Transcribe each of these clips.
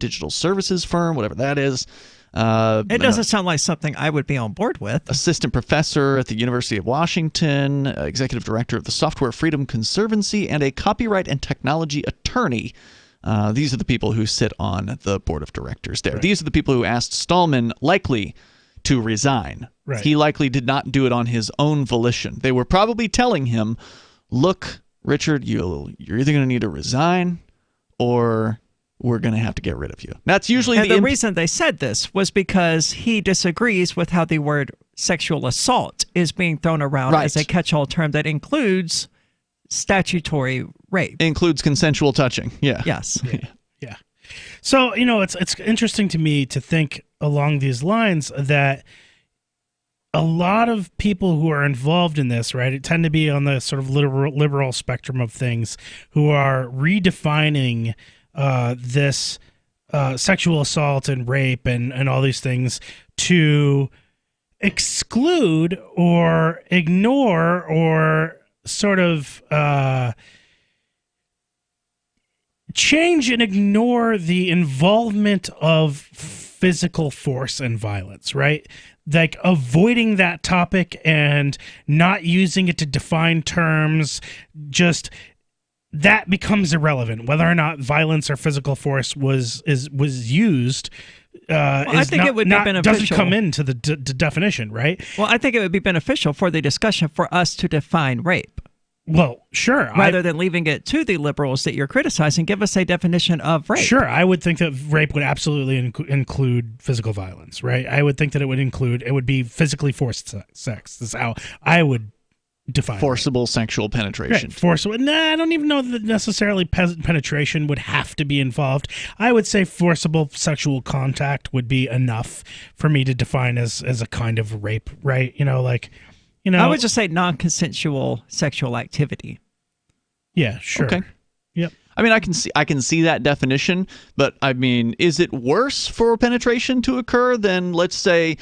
digital services firm, whatever that is. It doesn't sound like something I would be on board with. Assistant professor at the University of Washington, executive director of the Software Freedom Conservancy, and a copyright and technology attorney. These are the people who sit on the board of directors there. Right. These are the people who asked Stallman likely to resign. Right. He likely did not do it on his own volition. They were probably telling him, look, Richard, you're either going to need to resign or we're going to have to get rid of you. That's usually the reason they said this was because he disagrees with how the word sexual assault is being thrown around as a catch-all term that includes statutory rape. Includes consensual touching. Yeah. Yes. Yeah. So, it's interesting to me to think along these lines that a lot of people who are involved in this, right, it tend to be on the sort of liberal spectrum of things who are redefining this sexual assault and rape and all these things to exclude or ignore or sort of change and ignore the involvement of physical force and violence, right? Like avoiding that topic and not using it to define terms, just that becomes irrelevant. Whether or not violence or physical force was used, I think it would be beneficial. Doesn't come into the definition, right? Well, I think it would be beneficial for the discussion for us to define rape. Well, sure. Rather than leaving it to the liberals that you're criticizing, give us a definition of rape. Sure, I would think that rape would absolutely include physical violence, right? I would think that it would be physically forced sex. That's how I would define forcible sexual penetration. Right. Forcible. I don't even know that necessarily penetration would have to be involved. I would say forcible sexual contact would be enough for me to define as a kind of rape, right? I would just say non-consensual sexual activity. Yeah, sure. Okay. Yep. I mean, I can see that definition, but I mean, is it worse for penetration to occur than, let's say,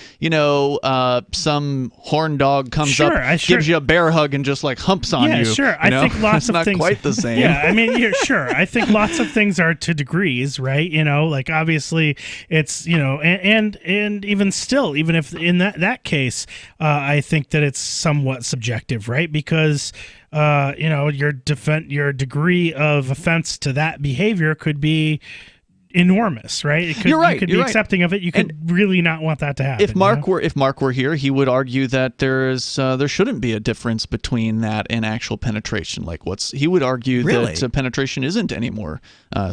some horn dog comes up, gives you a bear hug, and just like humps on you? Yeah, sure. I think lots of things. It's not quite the same. Yeah, I mean, sure. I think lots of things are to degrees, right? Like obviously it's and even still, even if in that case, I think that it's somewhat subjective, right? Because your degree of offense to that behavior could be enormous, right? You're right. You could be accepting of it. You could really not want that to happen. If Mark were here, he would argue that there shouldn't be a difference between that and actual penetration. He would argue that penetration isn't any more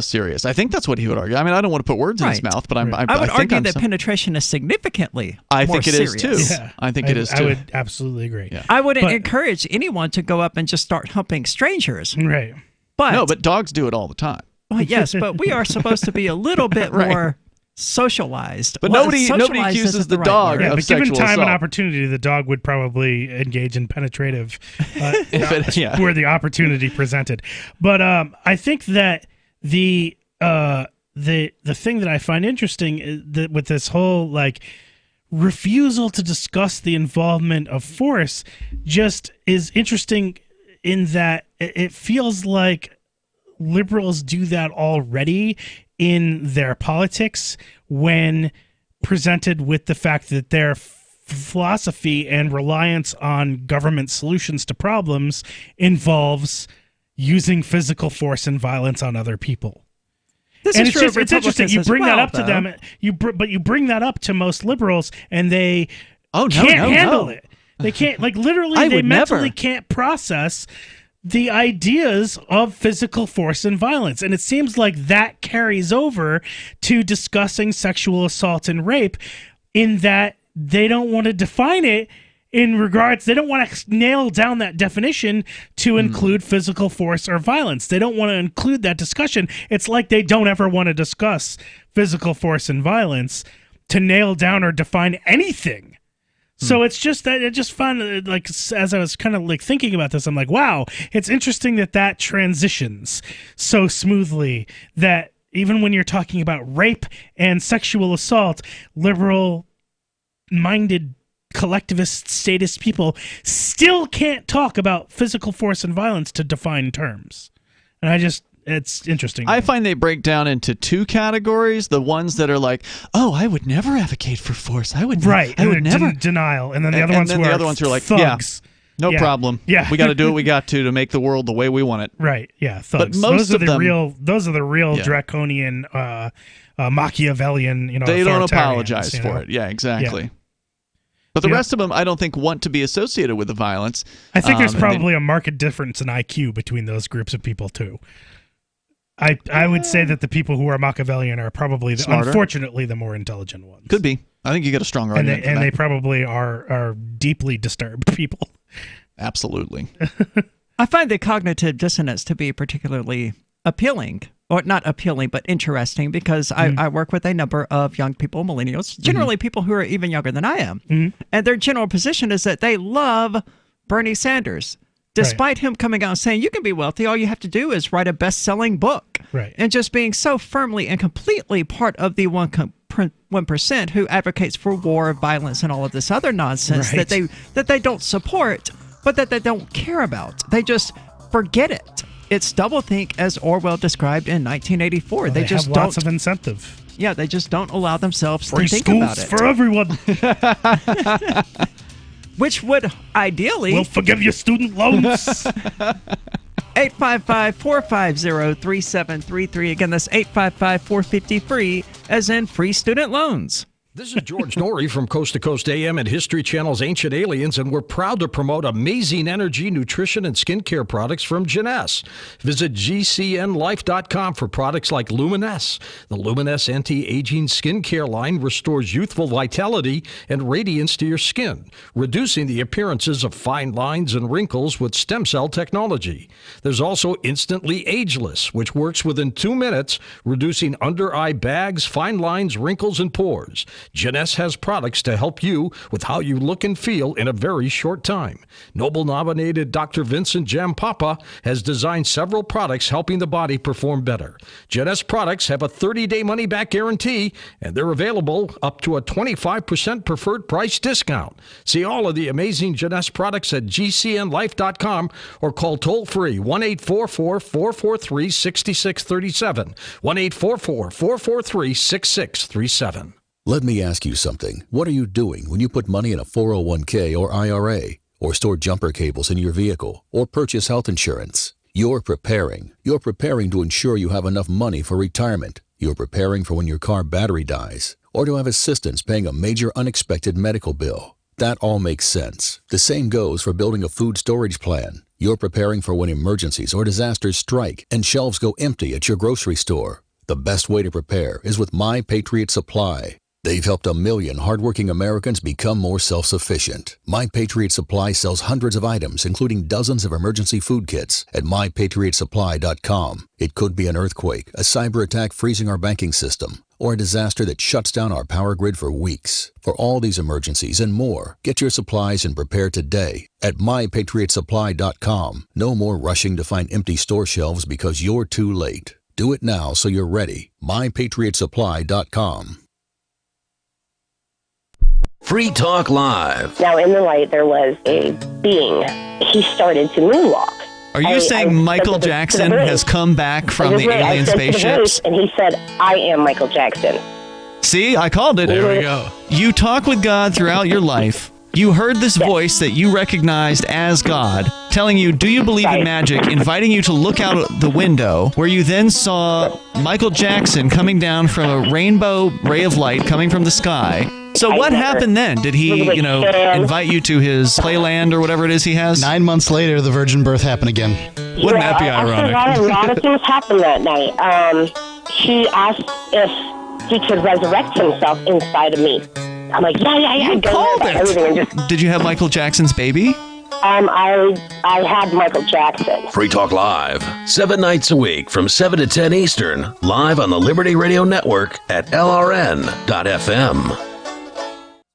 serious. I think that's what he would argue. I mean, I don't want to put words in his mouth, but I would argue that penetration is significantly more think it serious. Is too. Yeah. I think it is too. I would absolutely agree. Yeah. I wouldn't encourage anyone to go up and just start humping strangers. Right. But dogs do it all the time. Well, yes, but we are supposed to be a little bit more socialized. But nobody accuses the dog of but sexual given time assault. and opportunity, the dog would probably engage in penetrative where the opportunity presented. But I think that the thing that I find interesting is that with this whole refusal to discuss the involvement of force just is interesting in that it feels like liberals do that already in their politics when presented with the fact that their philosophy and reliance on government solutions to problems involves using physical force and violence on other people. It's interesting. You bring that up to them, but you bring that up to most liberals, and they can't handle it. They can't, literally, they mentally can't process the ideas of physical force and violence. And it seems like that carries over to discussing sexual assault and rape, in that they don't want to define it in regards, they don't want to nail down that definition to include physical force or violence. They don't want to include that discussion. It's like they don't ever want to discuss physical force and violence to nail down or define anything. So it's just that I just found, as I was kind of thinking about this, I'm like, wow, it's interesting that transitions so smoothly, that even when you're talking about rape and sexual assault, liberal-minded collectivist statist people still can't talk about physical force and violence to define terms. And it's interesting. I find they break down into two categories. The ones that are like, oh, I would never advocate for force. I would never. Denial. And then the other ones who are like, thugs. Yeah. No problem. Yeah. We got to do what we got to make the world the way we want it. Right. Yeah. Thugs. But most those are the real draconian, Machiavellian. They don't apologize for it. Yeah. Exactly. Yeah. But the rest of them, I don't think, want to be associated with the violence. I think there's probably a marked difference in IQ between those groups of people too. I would say that the people who are Machiavellian are probably, unfortunately, the more intelligent ones. Could be. I think you get a stronger argument. And they probably are deeply disturbed people. Absolutely. I find the cognitive dissonance to be particularly appealing, or not appealing, but interesting, because I work with a number of young people, millennials, generally people who are even younger than I am. And their general position is that they love Bernie Sanders, despite him coming out and saying, you can be wealthy, all you have to do is write a best-selling book. Right. And just being so firmly and completely part of the 1% who advocates for war, violence, and all of this other nonsense that they don't support, but that they don't care about. They just forget it. It's doublethink, as Orwell described in 1984. Well, they just have lots of incentive. Yeah, they just don't allow themselves to think about it. Free schools for everyone. Which would ideally... We'll forgive your student loans. 855-450-3733. Again, that's 855-450-FREE, as in free student loans. This is George Norrie from Coast to Coast AM and History Channel's Ancient Aliens, and we're proud to promote amazing energy, nutrition, and skincare products from Jeunesse. Visit gcnlife.com for products like Luminesse. The Luminesse anti-aging skincare line restores youthful vitality and radiance to your skin, reducing the appearances of fine lines and wrinkles with stem cell technology. There's also Instantly Ageless, which works within 2 minutes, reducing under-eye bags, fine lines, wrinkles, and pores. Jeunesse has products to help you with how you look and feel in a very short time. Nobel-nominated Dr. Vincent Jampapa has designed several products helping the body perform better. Jeunesse products have a 30-day money-back guarantee, and they're available up to a 25% preferred price discount. See all of the amazing Jeunesse products at gcnlife.com or call toll-free 1-844-443-6637, 1-844-443-6637. Let me ask you something. What are you doing when you put money in a 401k or IRA, or store jumper cables in your vehicle, or purchase health insurance? You're preparing. You're preparing to ensure you have enough money for retirement. You're preparing for when your car battery dies, or to have assistance paying a major unexpected medical bill. That all makes sense. The same goes for building a food storage plan. You're preparing for when emergencies or disasters strike and shelves go empty at your grocery store. The best way to prepare is with My Patriot Supply. They've helped 1 million hardworking Americans become more self-sufficient. My Patriot Supply sells hundreds of items, including dozens of emergency food kits, at mypatriotsupply.com. It could be an earthquake, a cyber attack freezing our banking system, or a disaster that shuts down our power grid for weeks. For all these emergencies and more, get your supplies and prepare today at mypatriotsupply.com. No more rushing to find empty store shelves because you're too late. Do it now so you're ready. mypatriotsupply.com. Free Talk Live. Now, in the light, there was a being. He started to moonwalk. Are you saying Michael Jackson has come back from the alien spaceships? And he said, I am Michael Jackson. See, I called it. There we go. You talk with God throughout your life. You heard this voice that you recognized as God telling you, do you believe in magic, inviting you to look out the window, where you then saw Michael Jackson coming down from a rainbow ray of light coming from the sky. So what happened then? Did he, invite you to his playland or whatever it is he has? 9 months later, the virgin birth happened again. Wouldn't that be ironic? A lot of things happened that night. He asked if he could resurrect himself inside of me. I'm like, yeah. Called it. Did you have Michael Jackson's baby? I had Michael Jackson. Free Talk Live, 7 nights a week from 7 to 10 Eastern, live on the Liberty Radio Network at LRN.FM.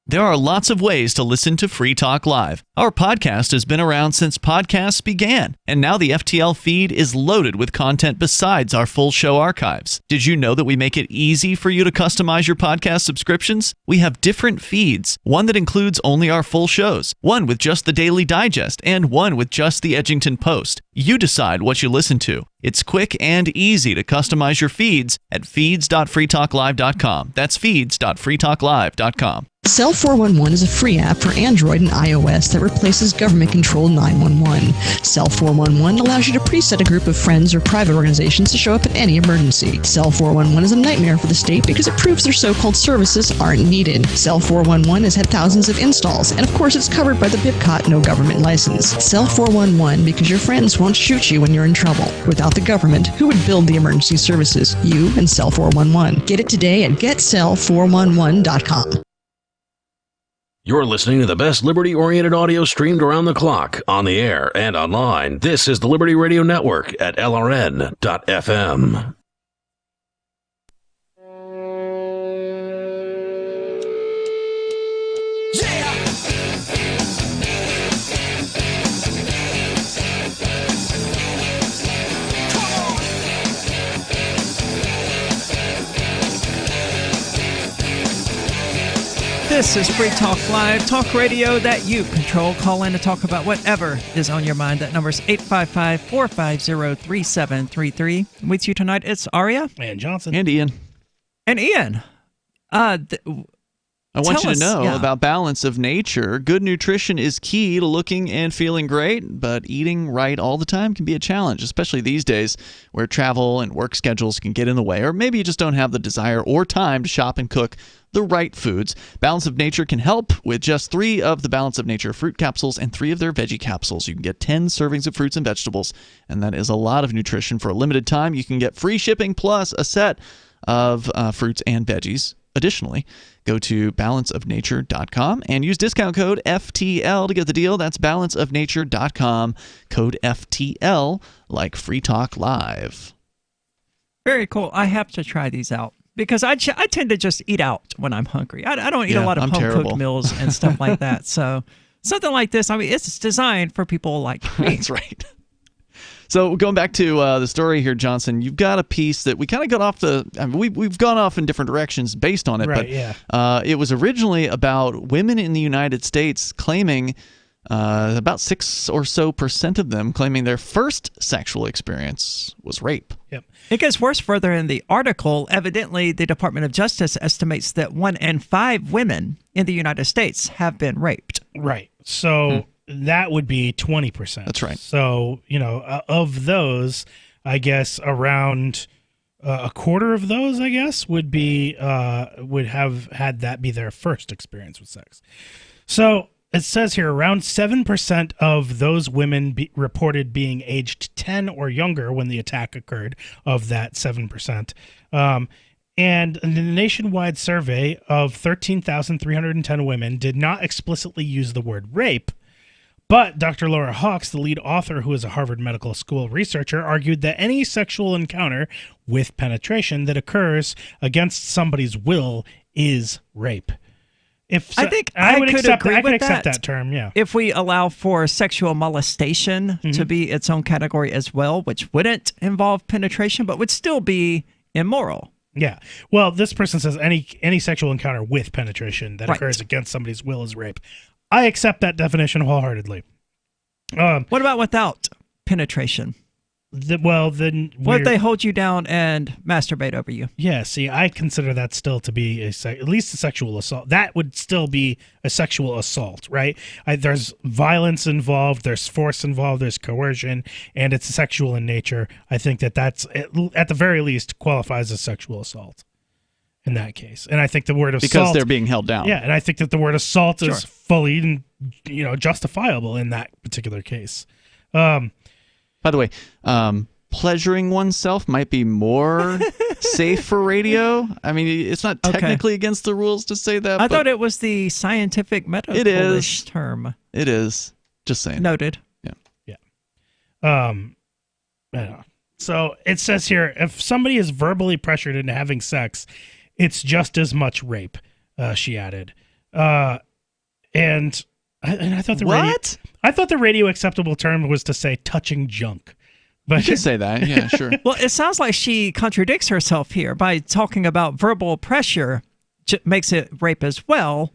There are lots of ways to listen to Free Talk Live. Our podcast has been around since podcasts began, and now the FTL feed is loaded with content besides our full show archives. Did you know that we make it easy for you to customize your podcast subscriptions? We have different feeds, one that includes only our full shows, one with just the Daily Digest, and one with just the Edgington Post. You decide what you listen to. It's quick and easy to customize your feeds at feeds.freetalklive.com. That's feeds.freetalklive.com. Cell 411 is a free app for Android and iOS that replaces government-controlled 911. Cell 411 allows you to preset a group of friends or private organizations to show up in any emergency. Cell 411 is a nightmare for the state because it proves their so-called services aren't needed. Cell 411 has had thousands of installs, and of course it's covered by the BIPCOT no government license. Cell 411 because your friends won't shoot you when you're in trouble. Without the government, who would build the emergency services? You and Cell 411. Get it today at getcell411.com. You're listening to the best liberty-oriented audio streamed around the clock, on the air, and online. This is the Liberty Radio Network at LRN.FM. This is Free Talk Live, talk radio that you control. Call in to talk about whatever is on your mind. That number is 855-450-3733. With you tonight, it's Aria. And Johnson. And Ian. And Ian. I want you to know about balance of nature. Good nutrition is key to looking and feeling great, but eating right all the time can be a challenge, especially these days where travel and work schedules can get in the way, or maybe you just don't have the desire or time to shop and cook the right foods. Balance of Nature can help with just 3 of the Balance of Nature fruit capsules and 3 of their veggie capsules. You can get 10 servings of fruits and vegetables, and that is a lot of nutrition for a limited time. You can get free shipping plus a set of fruits and veggies. Additionally, go to balanceofnature.com and use discount code FTL to get the deal. That's balanceofnature.com, code FTL, like Free Talk Live. Very cool. I have to try these out. Because I tend to just eat out when I'm hungry. I don't eat a lot of home-cooked meals and stuff like that. So something like this, I mean, it's designed for people like me. That's right. So going back to the story here, Johnson, you've got a piece that we kind of got off we've gone off in different directions based on it. Right, but yeah. It was originally about women in the United States claiming, about 6 or so % of them claiming their first sexual experience was rape. Yep. It gets worse further in the article. Evidently, the Department of Justice estimates that 1 in 5 women in the United States have been raped. Right. So that would be 20%. That's right. So, of those, I guess around a quarter of those, I guess, would have had that be their first experience with sex. So it says here around 7% of those women reported being aged 10 or younger when the attack occurred, of that 7%. And in the nationwide survey of 13,310 women did not explicitly use the word rape, but Dr. Laura Hawks, the lead author who is a Harvard Medical School researcher, argued that any sexual encounter with penetration that occurs against somebody's will is rape. I think I would accept that term, yeah. If we allow for sexual molestation to be its own category as well, which wouldn't involve penetration, but would still be immoral. Yeah. Well, this person says any sexual encounter with penetration that occurs against somebody's will is rape. I accept that definition wholeheartedly. What about without penetration? Then what if they hold you down and masturbate over you? Yeah, see, I consider that still to be at least a sexual assault. That would still be a sexual assault, right? There's violence involved, there's force involved, there's coercion, and it's sexual in nature. I think that's at the very least qualifies as sexual assault in that case. And I think the word assault, because they're being held down. Yeah, and I think that the word assault is fully, justifiable in that particular case. By the way, pleasuring oneself might be more safe for radio. I mean, it's not technically against the rules to say that. I thought it was the scientific medical term. It is. Just saying. Noted. Yeah. So it says here, if somebody is verbally pressured into having sex, it's just as much rape, she added. And I thought the radio acceptable term was to say touching junk. But you should say that. Yeah, sure. Well, it sounds like she contradicts herself here by talking about verbal pressure makes it rape as well.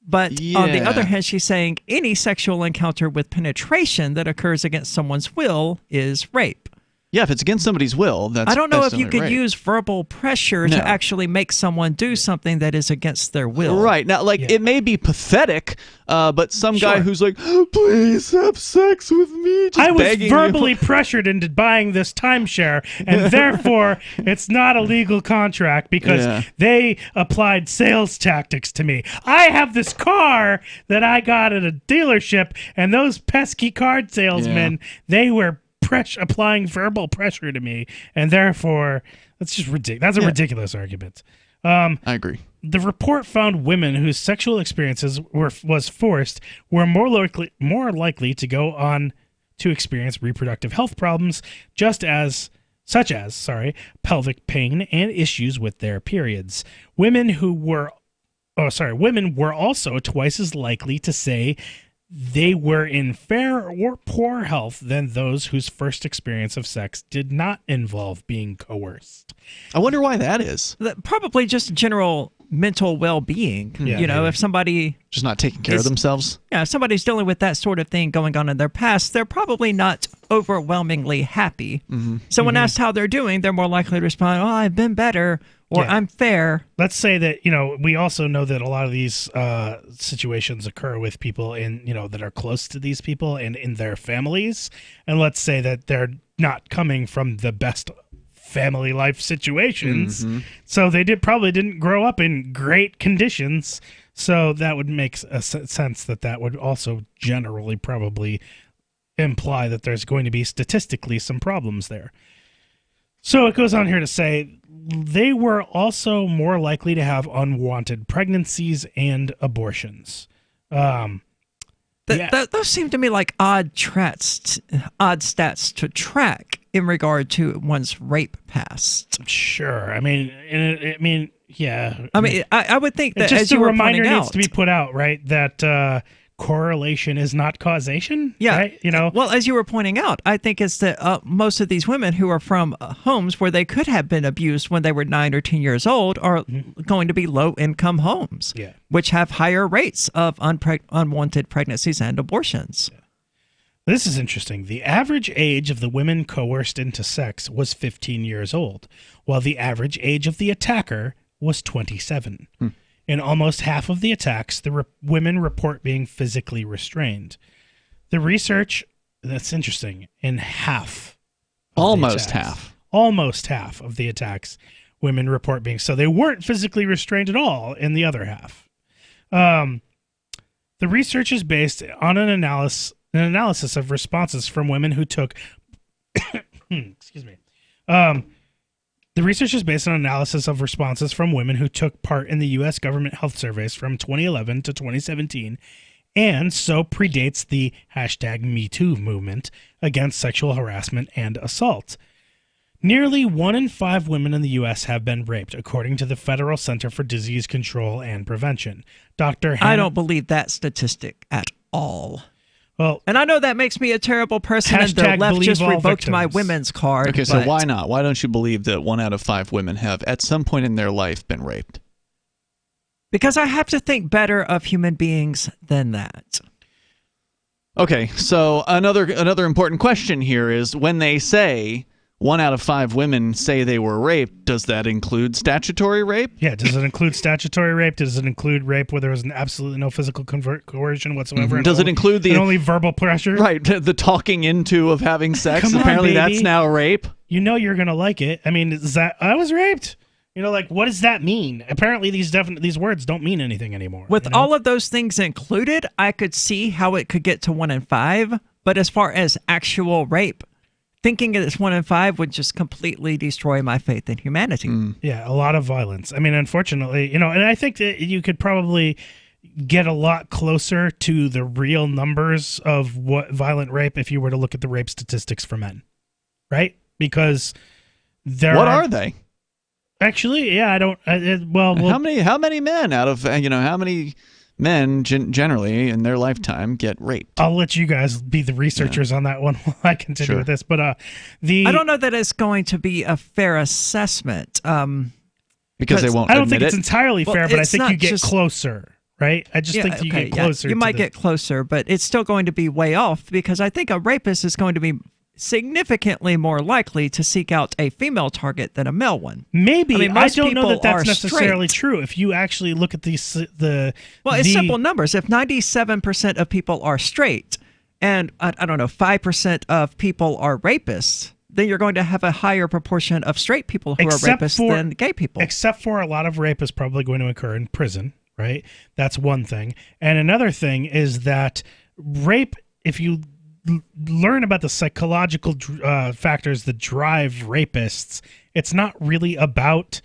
But on the other hand, she's saying any sexual encounter with penetration that occurs against someone's will is rape. Yeah, if it's against somebody's will, that's I don't know if you definitely could rape. use verbal pressure to actually make someone do something that is against their will. Right. Now, it may be pathetic, but some guy who's like, please have sex with me, just I was begging verbally you. pressured into buying this timeshare, and therefore it's not a legal contract because they applied sales tactics to me. I have this car that I got at a dealership, and those pesky card salesmen, they were applying verbal pressure to me, and therefore that's just ridiculous. That's a ridiculous argument. I agree. The report found women whose sexual experiences was forced were more likely to go on to experience reproductive health problems, such as pelvic pain and issues with their periods. Women were also twice as likely to say they were in fair or poor health than those whose first experience of sex did not involve being coerced. I wonder why that is. Probably just general mental well-being. If somebody just not taking care of themselves. Yeah, if somebody's dealing with that sort of thing going on in their past, they're probably not overwhelmingly happy. So when asked how they're doing, they're more likely to respond, I've been better, or I'm fair. Let's say that, we also know that a lot of these situations occur with people that are close to these people and in their families. And let's say that they're not coming from the best family life situations. So they probably didn't grow up in great conditions. So that would make a sense that would also generally probably imply that there's going to be statistically some problems there. So it goes on here to say they were also more likely to have unwanted pregnancies and abortions. Those seem to me like odd stats to track in regard to one's rape past. Sure. I mean, yeah. I would think that just as you a were reminder pointing needs out, to be put out, right? That correlation is not causation. Yeah. Right? Well, as you were pointing out, I think it's that most of these women who are from homes where they could have been abused when they were 9 or 10 years old are going to be low-income homes, which have higher rates of unwanted pregnancies and abortions. Yeah. This is interesting. The average age of the women coerced into sex was 15 years old, while the average age of the attacker was 27. In almost half of the attacks, the women report being physically restrained. The research, that's interesting, in half. Almost half of the attacks, women report being. So they weren't physically restrained at all in the other half. The research is based on an analysis of responses from women who took... excuse me. The research is based on analysis of responses from women who took part in the U.S. government health surveys from 2011 to 2017, and so predates the #MeToo movement against sexual harassment and assault. Nearly 1 in 5 women in the U.S. have been raped, according to the Federal Center for Disease Control and Prevention. I don't believe that statistic at all. Well, and I know that makes me a terrible person, and the left just revoked my women's card. Okay, so why not? Why don't you believe that 1 out of 5 women have, at some point in their life, been raped? Because I have to think better of human beings than that. Okay, so another important question here is, when they say 1 out of 5 women say they were raped, does that include statutory rape? Yeah, does it include statutory rape? Does it include rape where there was absolutely no physical coercion whatsoever? Does it include the only verbal pressure? Right, the talking into of having sex. Come on, apparently baby. That's now rape. You know you're gonna like it. I mean, is that I was raped? What does that mean? Apparently, these words don't mean anything anymore. With all of those things included, I could see how it could get to 1 in 5. But as far as actual rape, thinking it's 1 in 5 would just completely destroy my faith in humanity. Yeah, a lot of violence. I mean, unfortunately, and I think that you could probably get a lot closer to the real numbers of what violent rape if you were to look at the rape statistics for men, right? Because what are they? Actually, yeah, I don't. How many men out of how many men generally in their lifetime get raped? I'll let you guys be the researchers on that one while I continue with this. But I don't know that it's going to be a fair assessment. Because they won't. I don't think it's entirely fair, but I think you get closer. Right? I just think you get closer. You might get closer, but it's still going to be way off, because I think a rapist is going to be significantly more likely to seek out a female target than a male one. Maybe. I mean, I don't know that that's are necessarily straight. true. If you actually look at it's simple numbers. If 97% of people are straight and, I don't know, 5% of people are rapists, then you're going to have a higher proportion of straight people who are rapists than gay people. Except for a lot of rape is probably going to occur in prison, right? That's one thing. And another thing is that rape, if you learn about the psychological factors that drive rapists, it's not really about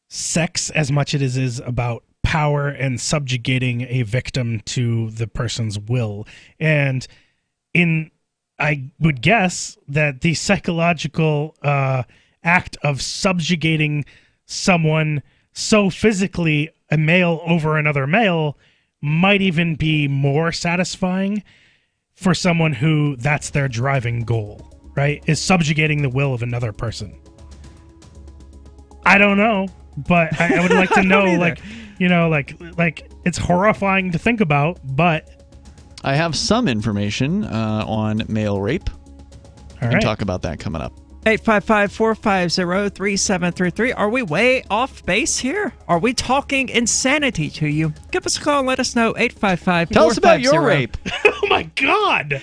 sex as much as it is about power and subjugating a victim to the person's will. And I would guess that the psychological act of subjugating someone so physically, a male over another male, might even be more satisfying for someone who that's their driving goal, right? Is subjugating the will of another person. I don't know, but I would like to know, like it's horrifying to think about, but I have some information on male rape. All we can talk about that coming up. 855-450-3733. Are we way off base here? Are we talking insanity to you? Give us a call and let us know. 855-450. Tell us about your rape. Oh my God.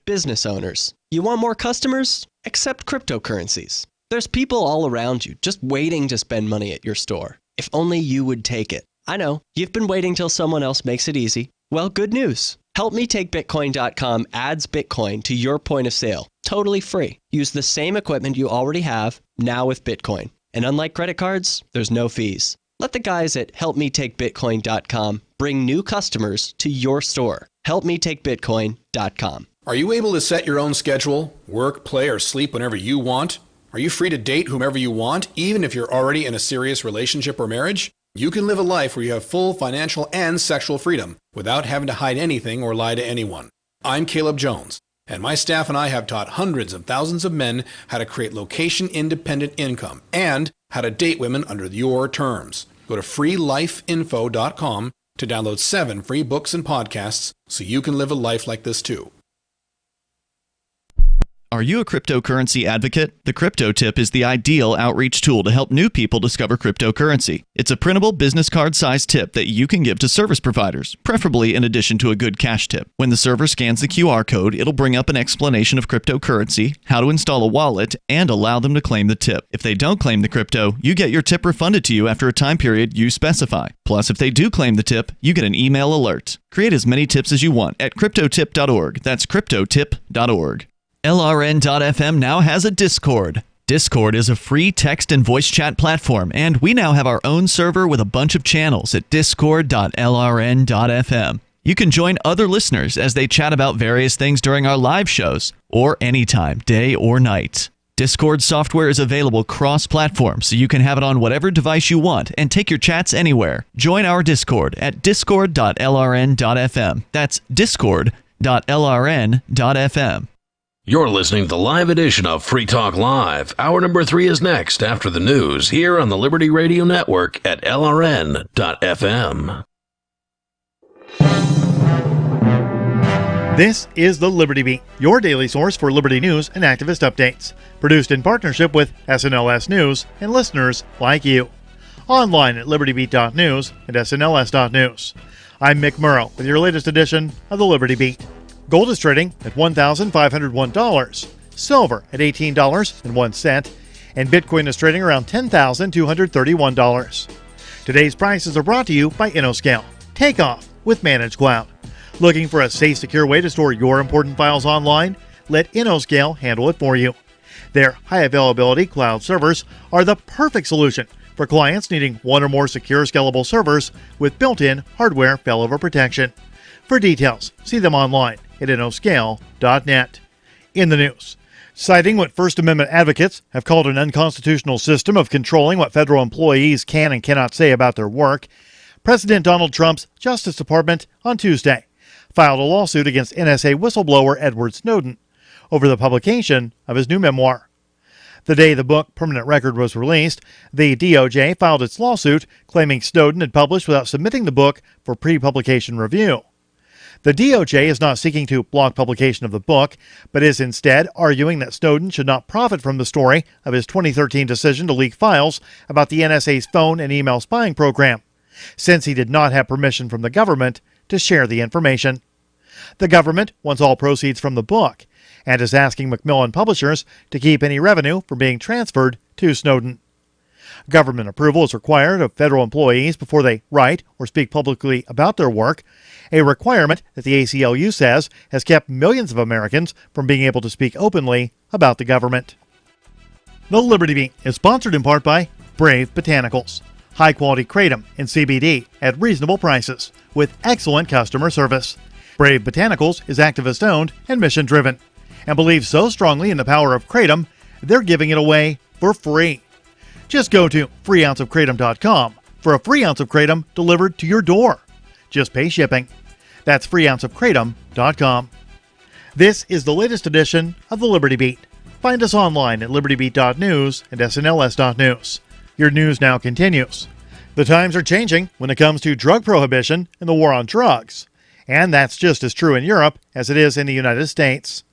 Business owners, you want more customers? Accept cryptocurrencies. There's people all around you just waiting to spend money at your store. If only you would take it. I know, you've been waiting till someone else makes it easy. Well, good news. HelpMeTakeBitcoin.com adds Bitcoin to your point of sale, totally free. Use the same equipment you already have, now with Bitcoin. And unlike credit cards, there's no fees. Let the guys at HelpMeTakeBitcoin.com bring new customers to your store. HelpMeTakeBitcoin.com. Are you able to set your own schedule, work, play, or sleep whenever you want? Are you free to date whomever you want, even if you're already in a serious relationship or marriage? You can live a life where you have full financial and sexual freedom without having to hide anything or lie to anyone. I'm Caleb Jones, and my staff and I have taught hundreds of thousands of men how to create location-independent income and how to date women under your terms. Go to freelifeinfo.com to download 7 free books and podcasts so you can live a life like this too. Are you a cryptocurrency advocate? The Crypto Tip is the ideal outreach tool to help new people discover cryptocurrency. It's a printable business card-sized tip that you can give to service providers, preferably in addition to a good cash tip. When the server scans the QR code, it'll bring up an explanation of cryptocurrency, how to install a wallet, and allow them to claim the tip. If they don't claim the crypto, you get your tip refunded to you after a time period you specify. Plus, if they do claim the tip, you get an email alert. Create as many tips as you want at cryptotip.org. That's cryptotip.org. LRN.FM now has a Discord. Discord is a free text and voice chat platform, and we now have our own server with a bunch of channels at discord.lrn.fm. You can join other listeners as they chat about various things during our live shows, or anytime, day or night. Discord software is available cross-platform, so you can have it on whatever device you want and take your chats anywhere. Join our Discord at discord.lrn.fm. That's discord.lrn.fm. You're listening to the live edition of Free Talk Live. Hour number 3 is next after the news here on the Liberty Radio Network at LRN.FM. This is the Liberty Beat, your daily source for Liberty news and activist updates. Produced in partnership with SNLS News and listeners like you. Online at libertybeat.news and snls.news. I'm Mick Murrow with your latest edition of the Liberty Beat. Gold is trading at $1,501, silver at $18.01, and Bitcoin is trading around $10,231. Today's prices are brought to you by InnoScale. Take off with Managed Cloud. Looking for a safe, secure way to store your important files online? Let InnoScale handle it for you. Their high-availability cloud servers are the perfect solution for clients needing one or more secure, scalable servers with built-in hardware failover protection. For details, see them online at innoscale.net. In the news, citing what First Amendment advocates have called an unconstitutional system of controlling what federal employees can and cannot say about their work, President Donald Trump's Justice Department on Tuesday filed a lawsuit against NSA whistleblower Edward Snowden over the publication of his new memoir. The day the book Permanent Record was released, the DOJ filed its lawsuit claiming Snowden had published without submitting the book for pre-publication review. The DOJ is not seeking to block publication of the book, but is instead arguing that Snowden should not profit from the story of his 2013 decision to leak files about the NSA's phone and email spying program, since he did not have permission from the government to share the information. The government wants all proceeds from the book and is asking Macmillan Publishers to keep any revenue from being transferred to Snowden. Government approval is required of federal employees before they write or speak publicly about their work, a requirement that the ACLU says has kept millions of Americans from being able to speak openly about the government. The Liberty Beat is sponsored in part by Brave Botanicals, high-quality kratom and CBD at reasonable prices with excellent customer service. Brave Botanicals is activist-owned and mission-driven and believes so strongly in the power of kratom, they're giving it away for free. Just go to freeounceofkratom.com for a free ounce of kratom delivered to your door. Just pay shipping. That's freeounceofkratom.com. This is the latest edition of the Liberty Beat. Find us online at libertybeat.news and snls.news. Your news now continues. The times are changing when it comes to drug prohibition and the war on drugs. And that's just as true in Europe as it is in the United States.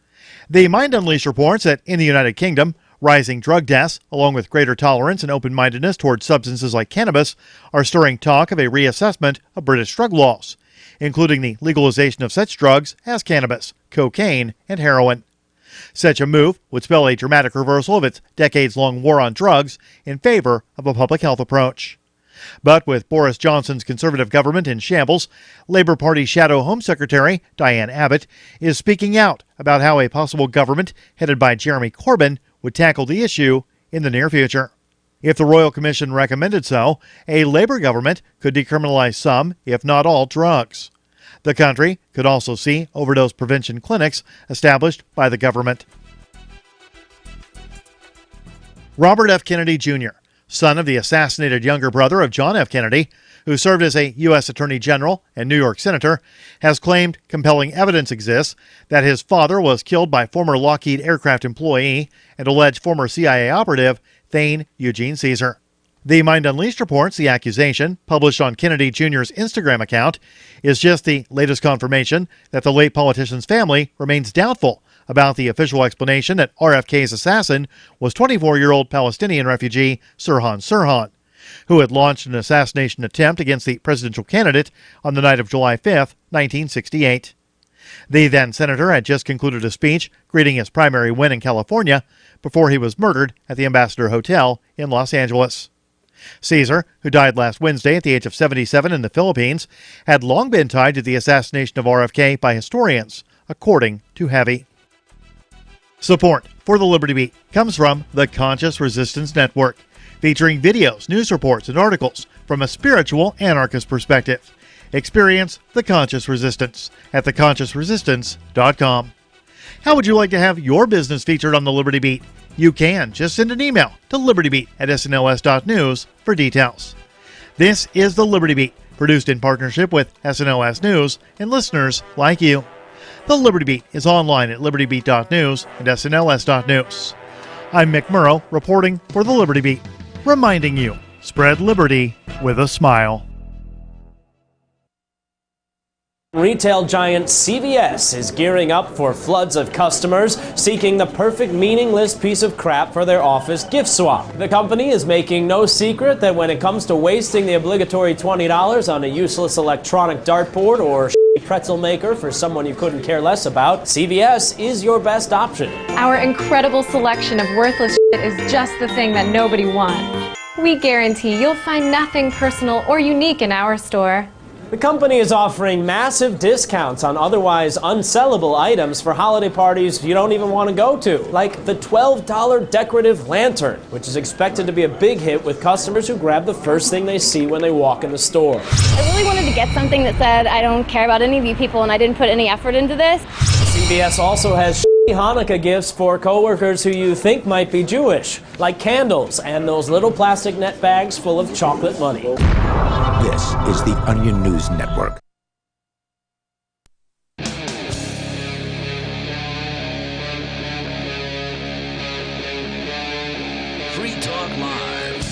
The Mind Unleashed reports that in the United Kingdom, rising drug deaths, along with greater tolerance and open-mindedness towards substances like cannabis, are stirring talk of a reassessment of British drug laws, including the legalization of such drugs as cannabis, cocaine, and heroin. Such a move would spell a dramatic reversal of its decades-long war on drugs in favor of a public health approach. But with Boris Johnson's Conservative government in shambles, Labour Party Shadow Home Secretary Diane Abbott is speaking out about how a possible government headed by Jeremy Corbyn would tackle the issue in the near future. If the Royal Commission recommended so, a Labour government could decriminalize some, if not all, drugs. The country could also see overdose prevention clinics established by the government. Robert F. Kennedy Jr., son of the assassinated younger brother of John F. Kennedy, who served as a U.S. Attorney General and New York Senator, has claimed compelling evidence exists that his father was killed by former Lockheed aircraft employee and alleged former CIA operative Thane Eugene Caesar. The Mind Unleashed reports the accusation, published on Kennedy Jr.'s Instagram account, is just the latest confirmation that the late politician's family remains doubtful about the official explanation that RFK's assassin was 24-year-old Palestinian refugee Sirhan Sirhan, who had launched an assassination attempt against the presidential candidate on the night of July 5, 1968. The then-senator had just concluded a speech greeting his primary win in California before he was murdered at the Ambassador Hotel in Los Angeles. Caesar, who died last Wednesday at the age of 77 in the Philippines, had long been tied to the assassination of RFK by historians, according to Heavy. Support for the Liberty Beat comes from the Conscious Resistance Network, featuring videos, news reports, and articles from a spiritual anarchist perspective. Experience the Conscious Resistance at theconsciousresistance.com. How would you like to have your business featured on the Liberty Beat? You can. Just send an email to libertybeat@snls.news for details. This is the Liberty Beat, produced in partnership with SNLS News and listeners like you. The Liberty Beat is online at libertybeat.news and snls.news. I'm Mick Murrow, reporting for the Liberty Beat, reminding you, spread liberty with a smile. Retail giant CVS is gearing up for floods of customers seeking the perfect meaningless piece of crap for their office gift swap. The company is making no secret that when it comes to wasting the obligatory $20 on a useless electronic dartboard or pretzel maker for someone you couldn't care less about, CVS is your best option. Our incredible selection of worthless shit is just the thing that nobody wants. We guarantee you'll find nothing personal or unique in our store. The company is offering massive discounts on otherwise unsellable items for holiday parties you don't even want to go to, like the $12 decorative lantern, which is expected to be a big hit with customers who grab the first thing they see when they walk in the store. I really wanted to get something that said, I don't care about any of you people and I didn't put any effort into this. CVS also has Hanukkah gifts for coworkers who you think might be Jewish, like candles and those little plastic net bags full of chocolate money. This is the Onion News Network. Free Talk Live.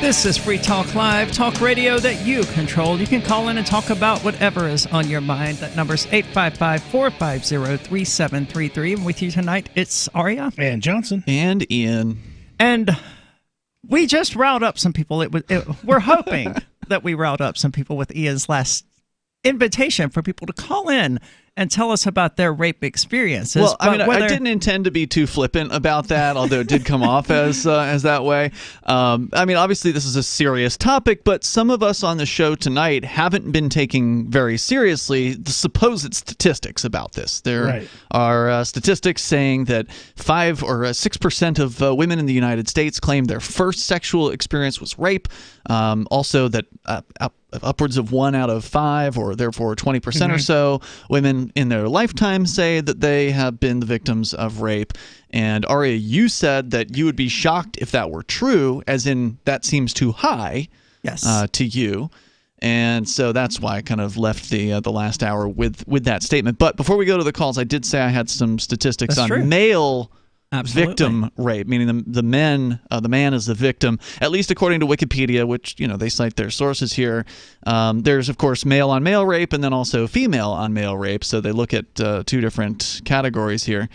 This is Free Talk Live, talk radio that you control. You can call in and talk about whatever is on your mind. That number's 855-450-3733. And with you tonight, it's Aria. And Johnson. And Ian. And we just riled up some people. We're hoping that we riled up some people with Ian's last invitation for people to call in and tell us about their rape experiences. Well, I didn't intend to be too flippant about that, although it did come off as that way. Obviously this is a serious topic, but some of us on the show tonight haven't been taking very seriously the supposed statistics about this. There are statistics saying that 5 or 6% of women in the United States claim their first sexual experience was rape. Also that upwards of 1 out of 5, or therefore 20% or so, women in their lifetime say that they have been the victims of rape. And Aria, you said that you would be shocked if that were true, as in that seems too high to you. And so that's why I kind of left the last hour with that statement. But before we go to the calls, I did say I had some statistics on male victim rape, meaning the man is the victim, at least according to Wikipedia, which they cite their sources here. There's of course male on male rape and then also female on male rape, so they look at 2 different categories here.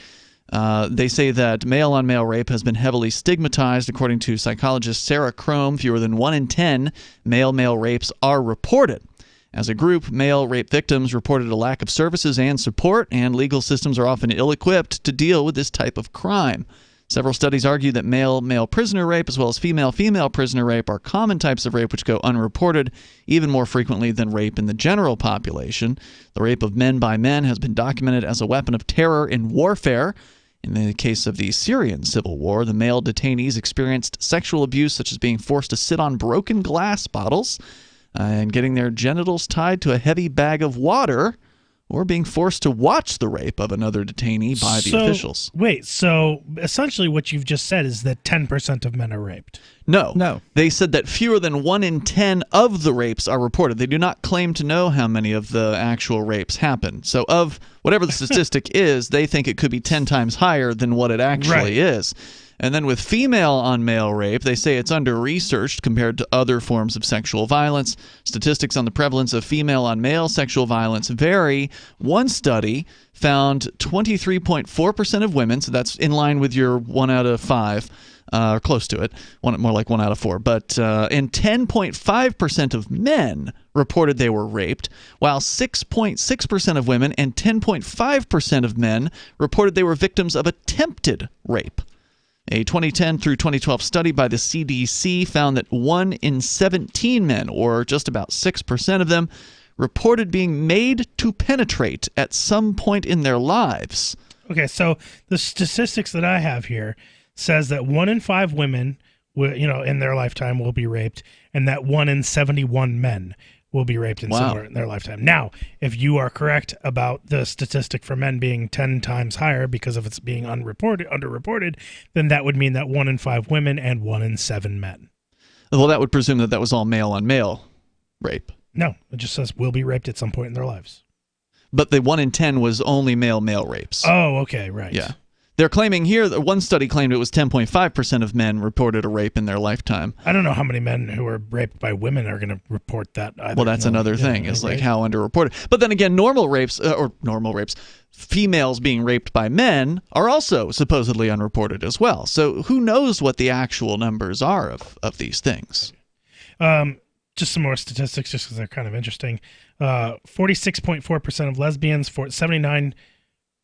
They say that male on male rape has been heavily stigmatized. According to psychologist Sarah Crome, fewer than 1 in 10 male rapes are reported. As a group, male rape victims reported a lack of services and support, and legal systems are often ill-equipped to deal with this type of crime. Several studies argue that male prisoner rape as well as female prisoner rape are common types of rape which go unreported even more frequently than rape in the general population. The rape of men by men has been documented as a weapon of terror in warfare. In the case of the Syrian civil war, the male detainees experienced sexual abuse such as being forced to sit on broken glass bottles and getting their genitals tied to a heavy bag of water, or being forced to watch the rape of another detainee by the officials. Wait, so essentially what you've just said is that 10% of men are raped. No. They said that fewer than 1 in 10 of the rapes are reported. They do not claim to know how many of the actual rapes happen. So of whatever the statistic is, they think it could be 10 times higher than what it actually is. And then with female on male rape, they say it's under-researched compared to other forms of sexual violence. Statistics on the prevalence of female on male sexual violence vary. One study found 23.4% of women, so that's in line with your 1 out of 5, or close to it, more like 1 out of 4, but and 10.5% of men reported they were raped, while 6.6% of women and 10.5% of men reported they were victims of attempted rape. A 2010 through 2012 study by the CDC found that 1 in 17 men, or just about 6% of them, reported being made to penetrate at some point in their lives. Okay, so the statistics that I have here says that 1 in 5 women, in their lifetime will be raped, and that 1 in 71 men will be raped in their lifetime. Now, if you are correct about the statistic for men being 10 times higher because of its being underreported, then that would mean that 1 in 5 women and 1 in 7 men. Well, that would presume that was all male on male rape. No, it just says will be raped at some point in their lives. But the 1 in 10 was only male rapes. Oh, okay, right. Yeah. They're claiming here that one study claimed it was 10.5% of men reported a rape in their lifetime. I don't know how many men who are raped by women are going to report that either. Well, that's another thing. It's like how underreported. But then again, normal rapes, females being raped by men are also supposedly unreported as well. So who knows what the actual numbers are of these things? Just some more statistics, just because they're kind of interesting. 46.4% of lesbians,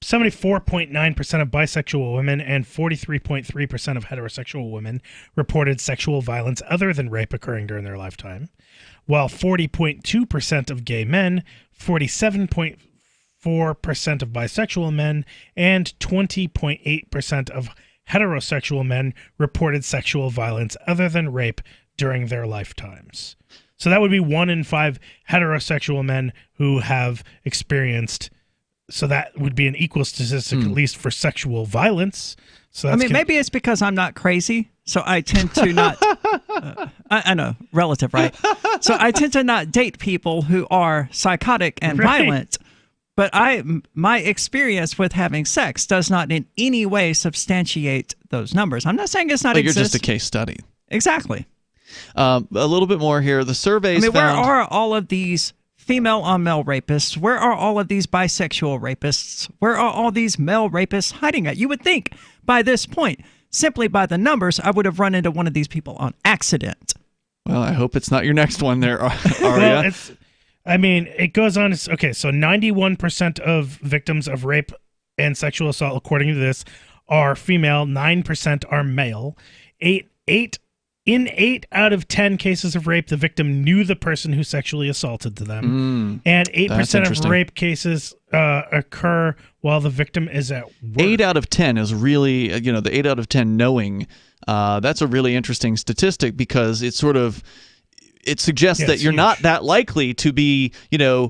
74.9% of bisexual women, and 43.3% of heterosexual women reported sexual violence other than rape occurring during their lifetime, while 40.2% of gay men, 47.4% of bisexual men, and 20.8% of heterosexual men reported sexual violence other than rape during their lifetimes. So that would be 1 in 5 heterosexual men who have experienced. So that would be an equal statistic, at least for sexual violence. So that's maybe it's because I'm not crazy, so I tend to not. I know, relative, right? So I tend to not date people who are psychotic and violent. But my experience with having sex does not in any way substantiate those numbers. I'm not saying it's not. You're just a case study. Exactly. A little bit more here. The surveys where found... are all of these female on male rapists? Where are all of these bisexual rapists? Where are all these male rapists hiding at? You would think by this point, simply by the numbers, I would have run into one of these people on accident. Well, I hope it's not your next one there, Aria. Well, it goes on. Okay, so 91% of victims of rape and sexual assault, according to this, are female. 9% are male. In 8 out of 10 cases of rape, the victim knew the person who sexually assaulted them. And 8% of rape cases occur while the victim is at work. 8 out of 10 is really, the 8 out of 10 knowing. That's a really interesting statistic because it suggests that you're not that likely to be,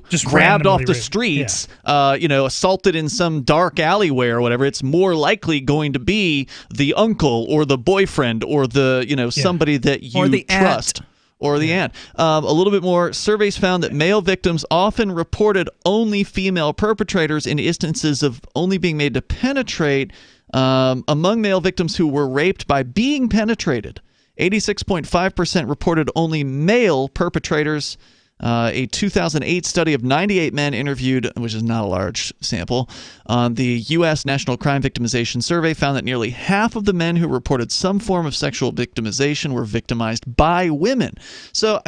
just grabbed off the streets, assaulted in some dark alleyway or whatever. It's more likely going to be the uncle or the boyfriend or the, somebody that you trust. Or the aunt. A little bit more. Surveys found that male victims often reported only female perpetrators in instances of only being made to penetrate. Among male victims who were raped by being penetrated, 86.5% reported only male perpetrators. A 2008 study of 98 men interviewed, which is not a large sample, on the U.S. National Crime Victimization Survey found that nearly half of the men who reported some form of sexual victimization were victimized by women. So,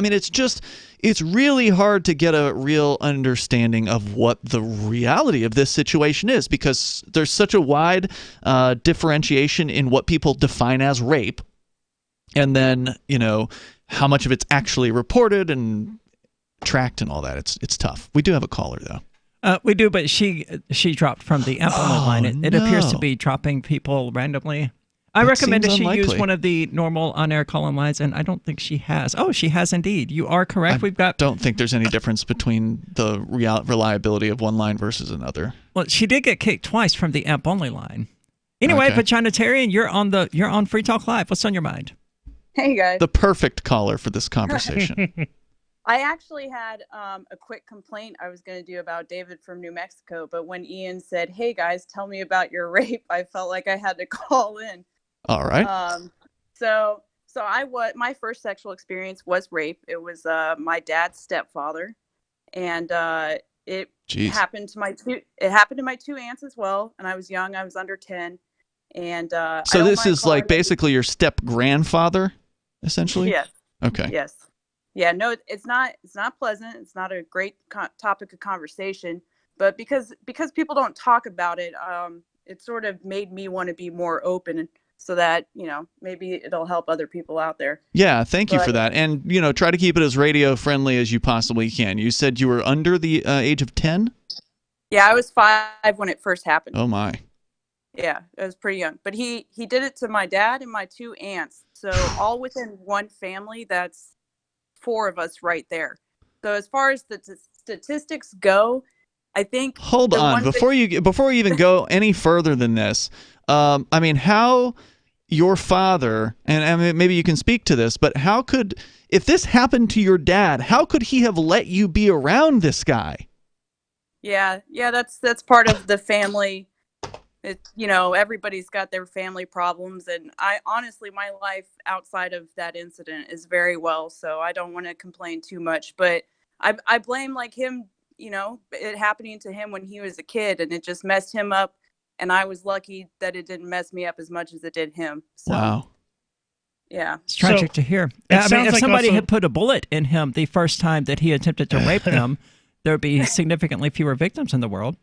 it's really hard to get a real understanding of what the reality of this situation is because there's such a wide differentiation in what people define as rape. And then, how much of it's actually reported and tracked and all that. It's tough. We do have a caller, though. We do, but she dropped from the amp only line. It appears to be dropping people randomly. I recommend that she use one of the normal on-air call-in lines, and I don't think she has. Oh, she has indeed. You are correct. I don't think there's any difference between the reliability of one line versus another. Well, she did get kicked twice from the amp only line. Anyway, okay. Vaginitarian, you're on Free Talk Live. What's on your mind? Hey guys. The perfect caller for this conversation. I actually had a quick complaint I was going to do about David from New Mexico, but when Ian said, "Hey guys, tell me about your rape," I felt like I had to call in. All right. So my first sexual experience was rape. It was my dad's stepfather, and it happened to my two aunts as well. And I was young. I was under 10. And so this is like basically your step grandfather, essentially. Yes. Okay. Yes. Yeah. No, it's not pleasant. It's not a great topic of conversation. But because people don't talk about it, it sort of made me want to be more open, so that maybe it'll help other people out there. Yeah. Thank you for that. And try to keep it as radio friendly as you possibly can. You said you were under the age of 10. Yeah, I was 5 when it first happened. Oh my. Yeah, it was pretty young. But he did it to my dad and my 2 aunts. So all within one family, that's 4 of us right there. So as far as the statistics go, I think... Hold on. Before you even go any further than this, how your father, and maybe you can speak to this, but how could... If this happened to your dad, how could he have let you be around this guy? Yeah, that's part of the family... everybody's got their family problems, and I honestly, my life outside of that incident is very well, so I don't want to complain too much, but I blame him, it happening to him when he was a kid, and it just messed him up, and I was lucky that it didn't mess me up as much as it did him. So, wow. Yeah. It's tragic to hear. If somebody had put a bullet in him the first time that he attempted to rape them, there would be significantly fewer victims in the world.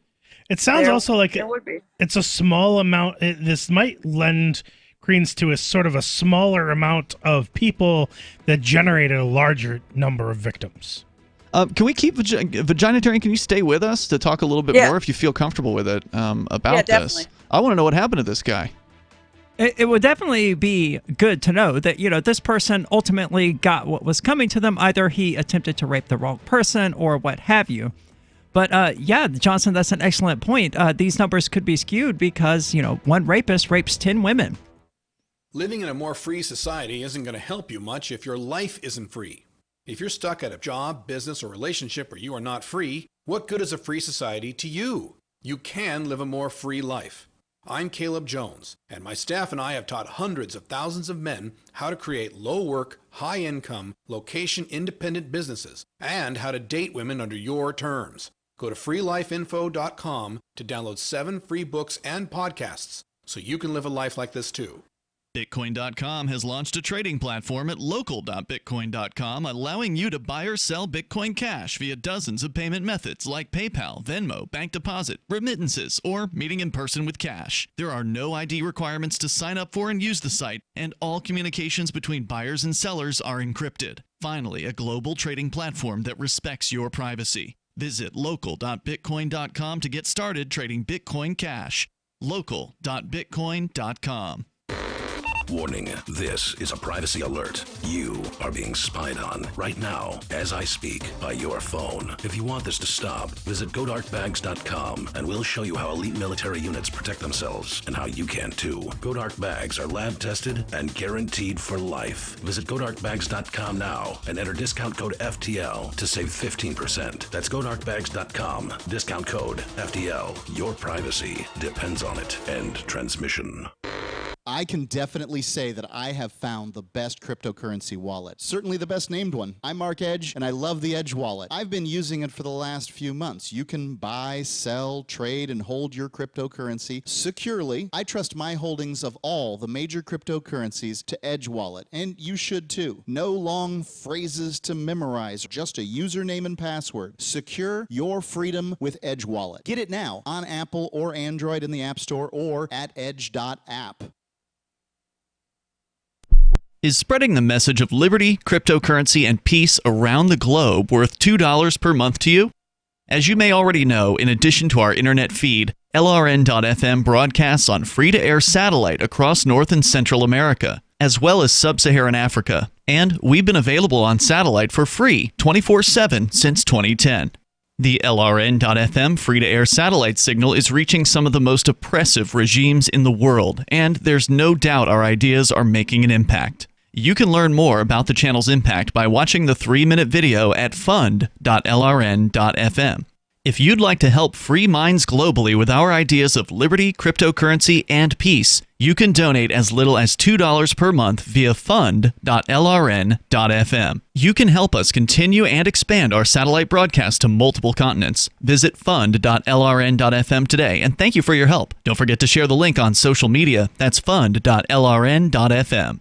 It sounds also like it's a small amount. This might lend credence to a sort of a smaller amount of people that generated a larger number of victims. Can we keep Vaginitarian? Can you stay with us to talk a little bit more if you feel comfortable with it about this? I want to know what happened to this guy. It would definitely be good to know that, this person ultimately got what was coming to them. Either he attempted to rape the wrong person or what have you. But, Johnson, that's an excellent point. These numbers could be skewed because, one rapist rapes 10 women. Living in a more free society isn't going to help you much if your life isn't free. If you're stuck at a job, business, or relationship where you are not free, what good is a free society to you? You can live a more free life. I'm Caleb Jones, and my staff and I have taught hundreds of thousands of men how to create low-work, high-income, location-independent businesses and how to date women under your terms. Go to freelifeinfo.com to download 7 free books and podcasts so you can live a life like this too. Bitcoin.com has launched a trading platform at local.bitcoin.com, allowing you to buy or sell Bitcoin Cash via dozens of payment methods like PayPal, Venmo, bank deposit, remittances, or meeting in person with cash. There are no ID requirements to sign up for and use the site, and all communications between buyers and sellers are encrypted. Finally, a global trading platform that respects your privacy. Visit local.bitcoin.com to get started trading Bitcoin Cash. local.bitcoin.com. Warning, this is a privacy alert. You are being spied on right now, as I speak, by your phone. If you want this to stop, visit GoDarkBags.com and we'll show you how elite military units protect themselves and how you can too. GoDark Bags are lab tested and guaranteed for life. Visit GoDarkBags.com now and enter discount code FTL to save 15%. That's GoDarkBags.com. Discount code FTL. Your privacy depends on it. End transmission. I can definitely say that I have found the best cryptocurrency wallet. Certainly the best named one. I'm Mark Edge, and I love the Edge wallet. I've been using it for the last few months. You can buy, sell, trade, and hold your cryptocurrency securely. I trust my holdings of all the major cryptocurrencies to Edge wallet, and you should too. No long phrases to memorize, just a username and password. Secure your freedom with Edge wallet. Get it now on Apple or Android in the App Store or at edge.app. Is spreading the message of liberty, cryptocurrency, and peace around the globe worth $2 per month to you? As you may already know, in addition to our internet feed, LRN.FM broadcasts on free-to-air satellite across North and Central America, as well as Sub-Saharan Africa. And we've been available on satellite for free 24/7 since 2010. The LRN.FM free-to-air satellite signal is reaching some of the most oppressive regimes in the world, and there's no doubt our ideas are making an impact. You can learn more about the channel's impact by watching the 3-minute video at fund.lrn.fm. If you'd like to help free minds globally with our ideas of liberty, cryptocurrency, and peace, you can donate as little as $2 per month via fund.lrn.fm. You can help us continue and expand our satellite broadcast to multiple continents. Visit fund.lrn.fm today, and thank you for your help. Don't forget to share the link on social media. That's fund.lrn.fm.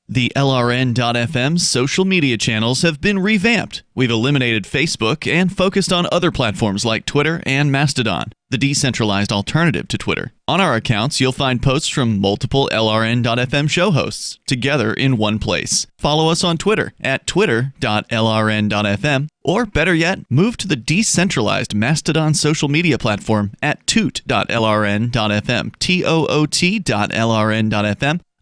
The LRN.FM social media channels have been revamped. We've eliminated Facebook and focused on other platforms like Twitter and Mastodon, the decentralized alternative to Twitter. On our accounts, you'll find posts from multiple LRN.FM show hosts together in one place. Follow us on Twitter at twitter.lrn.fm, or better yet, move to the decentralized Mastodon social media platform at toot.lrn.fm, toot.lrn.fm.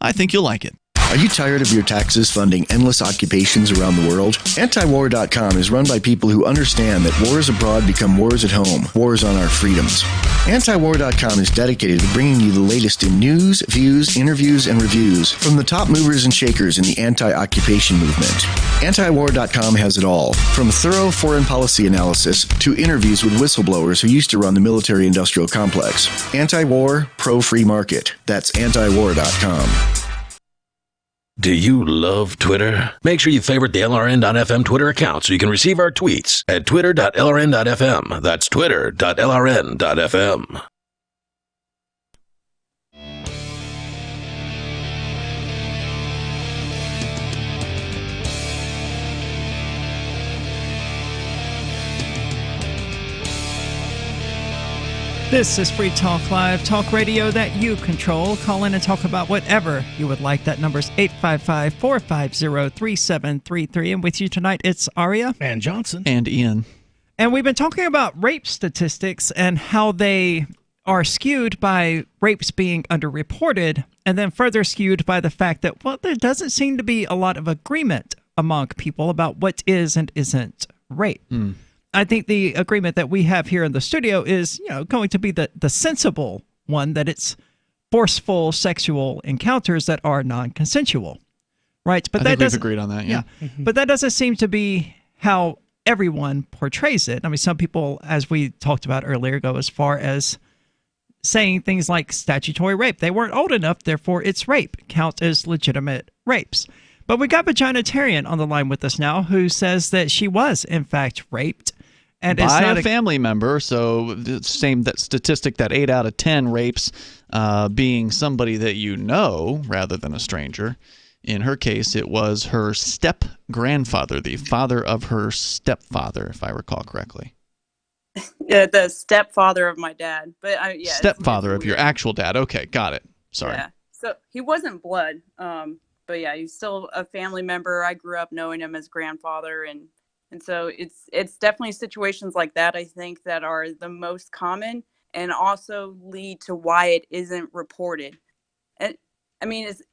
I think you'll like it. Are you tired of your taxes funding endless occupations around the world? Antiwar.com is run by people who understand that wars abroad become wars at home, wars on our freedoms. Antiwar.com is dedicated to bringing you the latest in news, views, interviews, and reviews from the top movers and shakers in the anti-occupation movement. Antiwar.com has it all, from thorough foreign policy analysis to interviews with whistleblowers who used to run the military-industrial complex. Anti-war, pro-free market. That's antiwar.com. Do you love Twitter? Make sure you favorite the LRN.FM Twitter account so you can receive our tweets at twitter.lrn.fm. That's twitter.lrn.fm. This is Free Talk Live, talk radio that you control. Call in and talk about whatever you would like. That number's 855-450-3733. And with you tonight, it's Aria. And Johnson. And Ian. And we've been talking about rape statistics and how they are skewed by rapes being underreported, and then further skewed by the fact that, well, there doesn't seem to be a lot of agreement among people about what is and isn't rape. I think the agreement that we have here in the studio is, going to be the sensible one, that it's forceful sexual encounters that are non-consensual, right? But I think we've agreed on that, yeah. But that doesn't seem to be how everyone portrays it. I mean, some people, as we talked about earlier, go as far as saying things like statutory rape. They weren't old enough, therefore it's rape. Count as legitimate rapes. But we got Vaginitarian on the line with us now who says that she was, in fact, raped. And by a family member. So the same that statistic that 8 out of 10 rapes being somebody that you know rather than a stranger. In her case, it was her step-grandfather, the father of her stepfather, if I recall correctly. Yeah, the stepfather of my dad. But yeah, stepfather of your actual dad. Okay, got it. Sorry. Yeah. So he wasn't blood. But yeah, he's still a family member. I grew up knowing him as grandfather, and so it's definitely situations like that, I think, that are the most common and also lead to why it isn't reported. And I mean, it's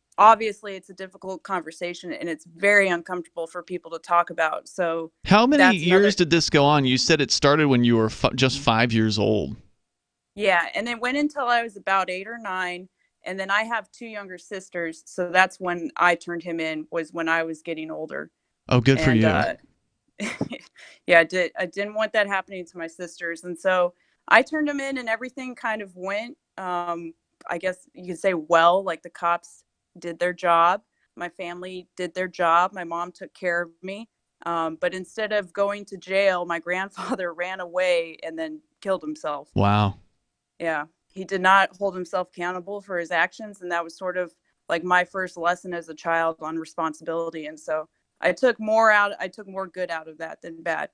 a difficult conversation and it's very uncomfortable for people to talk about. So how many years did this go on? You said it started when you were just 5 years old. Yeah, and it went until I was about 8 or 9. And then I have 2 younger sisters, so that's when I turned him in, was when I was getting older. Oh, good for you. Yeah, I didn't want that happening to my sisters. And so I turned him in and everything kind of went, I guess you could say, well, like the cops did their job. My family did their job. My mom took care of me. But instead of going to jail, my grandfather ran away and then killed himself. Wow. Yeah. He did not hold himself accountable for his actions. And that was sort of like my first lesson as a child on responsibility. And so I took more good out of that than bad.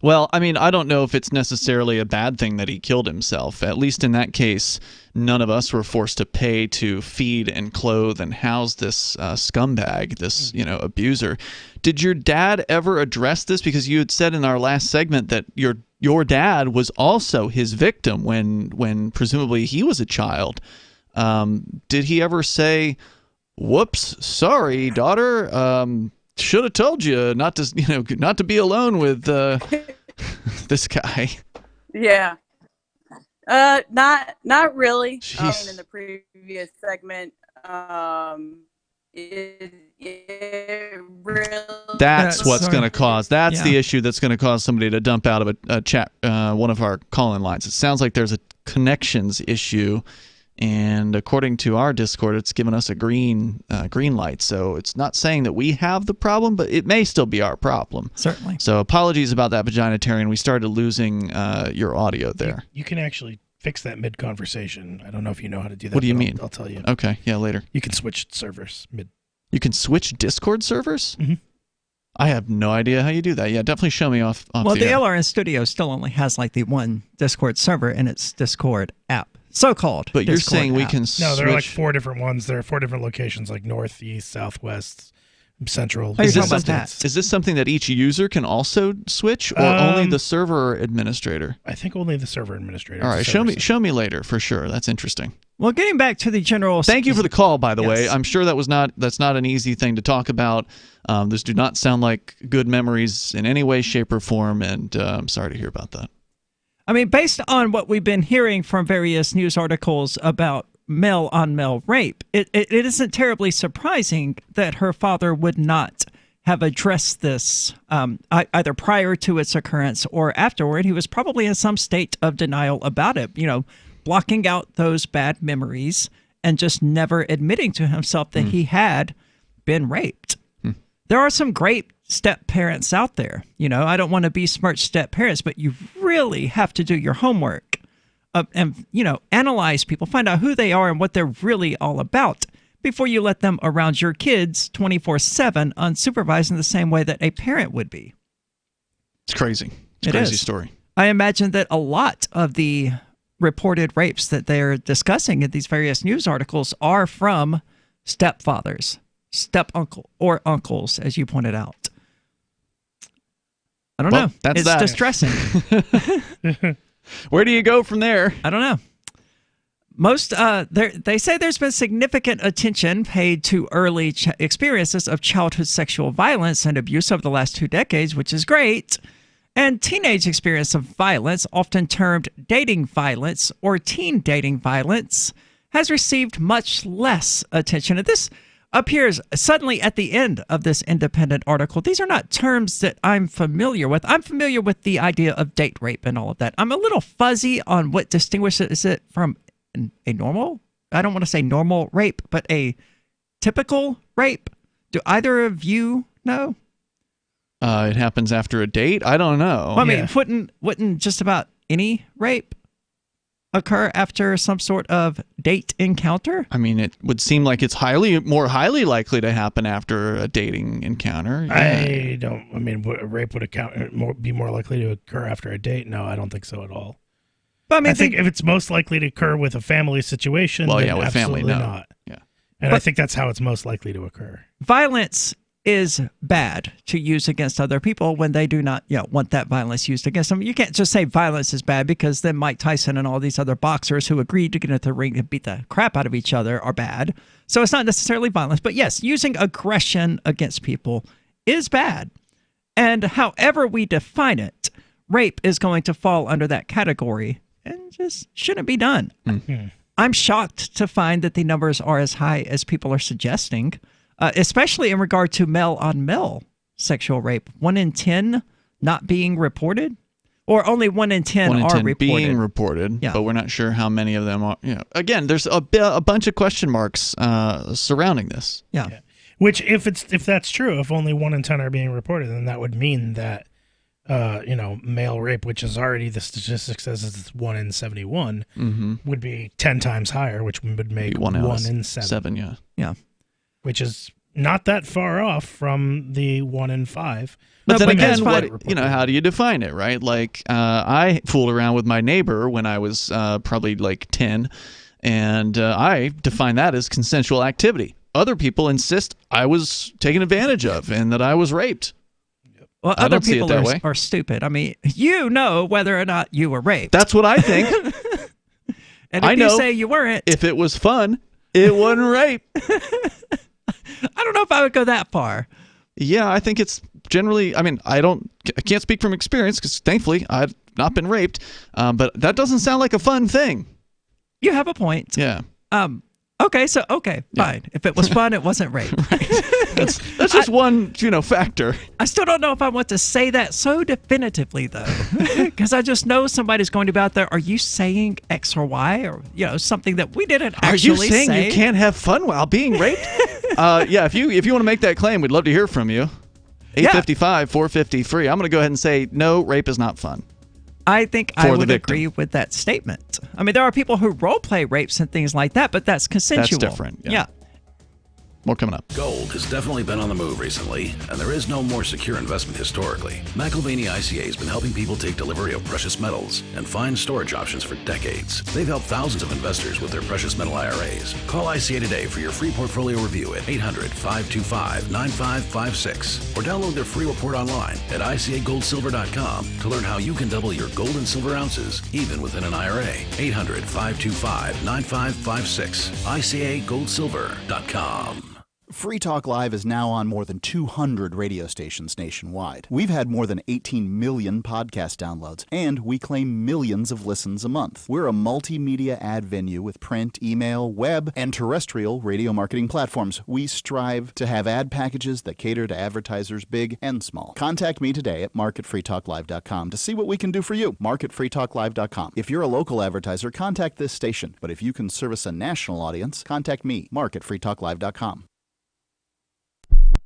Well, I mean, I don't know if it's necessarily a bad thing that he killed himself. At least in that case, none of us were forced to pay to feed and clothe and house this scumbag, this, abuser. Did your dad ever address this? Because you had said in our last segment that your dad was also his victim when presumably he was a child. Did he ever say, "Whoops, sorry, daughter. Should have told you not to be alone with this guy"? Yeah. Not really. In the previous segment, it really... That's what's going to cause. That's the issue that's going to cause somebody to dump out of a chat, one of our call-in lines. It sounds like there's a connections issue. And according to our Discord, it's given us a green light. So it's not saying that we have the problem, but it may still be our problem. Certainly. So apologies about that, Vaginitarian. We started losing your audio there. You can actually fix that mid-conversation. I don't know if you know how to do that. What do you mean? I'll tell you. Okay, yeah, later. You can switch servers mid. You can switch Discord servers? Mm-hmm. I have no idea how you do that. Yeah, definitely show me off well, the air. LRN Studio still only has like the one Discord server in its Discord app. So-called. But you're Discord saying we app. can switch... No, there are like 4 different ones. There are 4 different locations, like north, east, southwest, central. Is this something that each user can also switch, or only the server administrator? I think only the server administrator. All right, show me later for sure. That's interesting. Well, getting back to the general... Thank you for the call, by the way. I'm sure that's not an easy thing to talk about. Those do not sound like good memories in any way, shape, or form, and I'm sorry to hear about that. I mean, based on what we've been hearing from various news articles about male-on-male rape, it isn't terribly surprising that her father would not have addressed this either prior to its occurrence or afterward. He was probably in some state of denial about it, blocking out those bad memories and just never admitting to himself that he had been raped. There are some great step parents out there. I don't want to besmirch step parents, but you really have to do your homework and, analyze people, find out who they are and what they're really all about before you let them around your kids 24/7 unsupervised in the same way that a parent would be. It's crazy. It's a crazy story. I imagine that a lot of the reported rapes that they're discussing in these various news articles are from stepfathers, step-uncle, or uncles, as you pointed out. I don't know. That's it's distressing. Where do you go from there? I don't know. Most they say there's been significant attention paid to early experiences of childhood sexual violence and abuse over the last 2 decades, which is great. And teenage experience of violence, often termed dating violence or teen dating violence, has received much less attention. And this appears suddenly at the end of this independent article. These are not terms that I'm familiar with. I'm familiar with the idea of date rape and all of that. I'm a little fuzzy on what distinguishes it from a normal, I don't want to say normal rape, but a typical rape? Do either of you know? It happens after a date? I don't know. Well, I mean, wouldn't just about any rape occur after some sort of date encounter? I mean, it would seem like it's more highly likely to happen after a dating encounter. Yeah. Rape would be more likely to occur after a date. No, I don't think so at all. But I mean, I think if it's most likely to occur with a family situation, well, then yeah, with absolutely family, no. not. Yeah. And I think that's how it's most likely to occur. Violence is bad to use against other people when they do not want that violence used against them. You can't just say violence is bad because then Mike Tyson and all these other boxers who agreed to get into the ring and beat the crap out of each other are bad. So it's not necessarily violence. But yes, using aggression against people is bad. And however we define it, rape is going to fall under that category and just shouldn't be done. Mm-hmm. I'm shocked to find that the numbers are as high as people are suggesting. Especially in regard to male-on-male sexual rape. 1 in 10 not being reported? Or only 1 in 10 are reported? Being reported, but we're not sure how many of them are. Again, there's a bunch of question marks surrounding this. Yeah. Which, if that's true, if only 1 in 10 are being reported, then that would mean that, male rape, which is already the statistic says it's 1 in 71, would be 10 times higher, which would make 1 in 7. Yeah. Which is not that far off from the 1 in 5. But then again, how do you define it, right? Like, I fooled around with my neighbor when I was probably like 10, and I define that as consensual activity. Other people insist I was taken advantage of and that I was raped. Well, I other don't see it people that way. are stupid. I mean, you know whether or not you were raped. That's what I think. And if you say you weren't, if it was fun, it wasn't rape. I don't know if I would go that far. Yeah, I think it's generally, I can't speak from experience because thankfully I've not been raped, but that doesn't sound like a fun thing. You have a point. Yeah. Okay, fine. If it was fun, it wasn't rape. That's just one, factor. I still don't know if I want to say that so definitively, though, because I just know somebody's going to be out there. Are you saying X or Y, or something that we didn't actually say? Are you saying you can't have fun while being raped? Yeah. If you want to make that claim, we'd love to hear from you. 855-450-FREE. I'm going to go ahead and say no, rape is not fun. I think I would agree with that statement. I mean, there are people who role play rapes and things like that, but that's consensual. That's different. Yeah. More coming up. Gold has definitely been on the move recently, and there is no more secure investment historically. McIlvaney ICA has been helping people take delivery of precious metals and find storage options for decades. They've helped thousands of investors with their precious metal IRAs. Call ICA today for your free portfolio review at 800-525-9556 or download their free report online at ICAGoldSilver.com to learn how you can double your gold and silver ounces even within an IRA. 800-525-9556. ICAGoldSilver.com. Free Talk Live is now on more than 200 radio stations nationwide. We've had more than 18 million podcast downloads, and we claim millions of listens a month. We're a multimedia ad venue with print, email, web, and terrestrial radio marketing platforms. We strive to have ad packages that cater to advertisers big and small. Contact me today at mark@freetalklive.com to see what we can do for you. mark@freetalklive.com. If you're a local advertiser, contact this station. But if you can service a national audience, contact me, mark@freetalklive.com.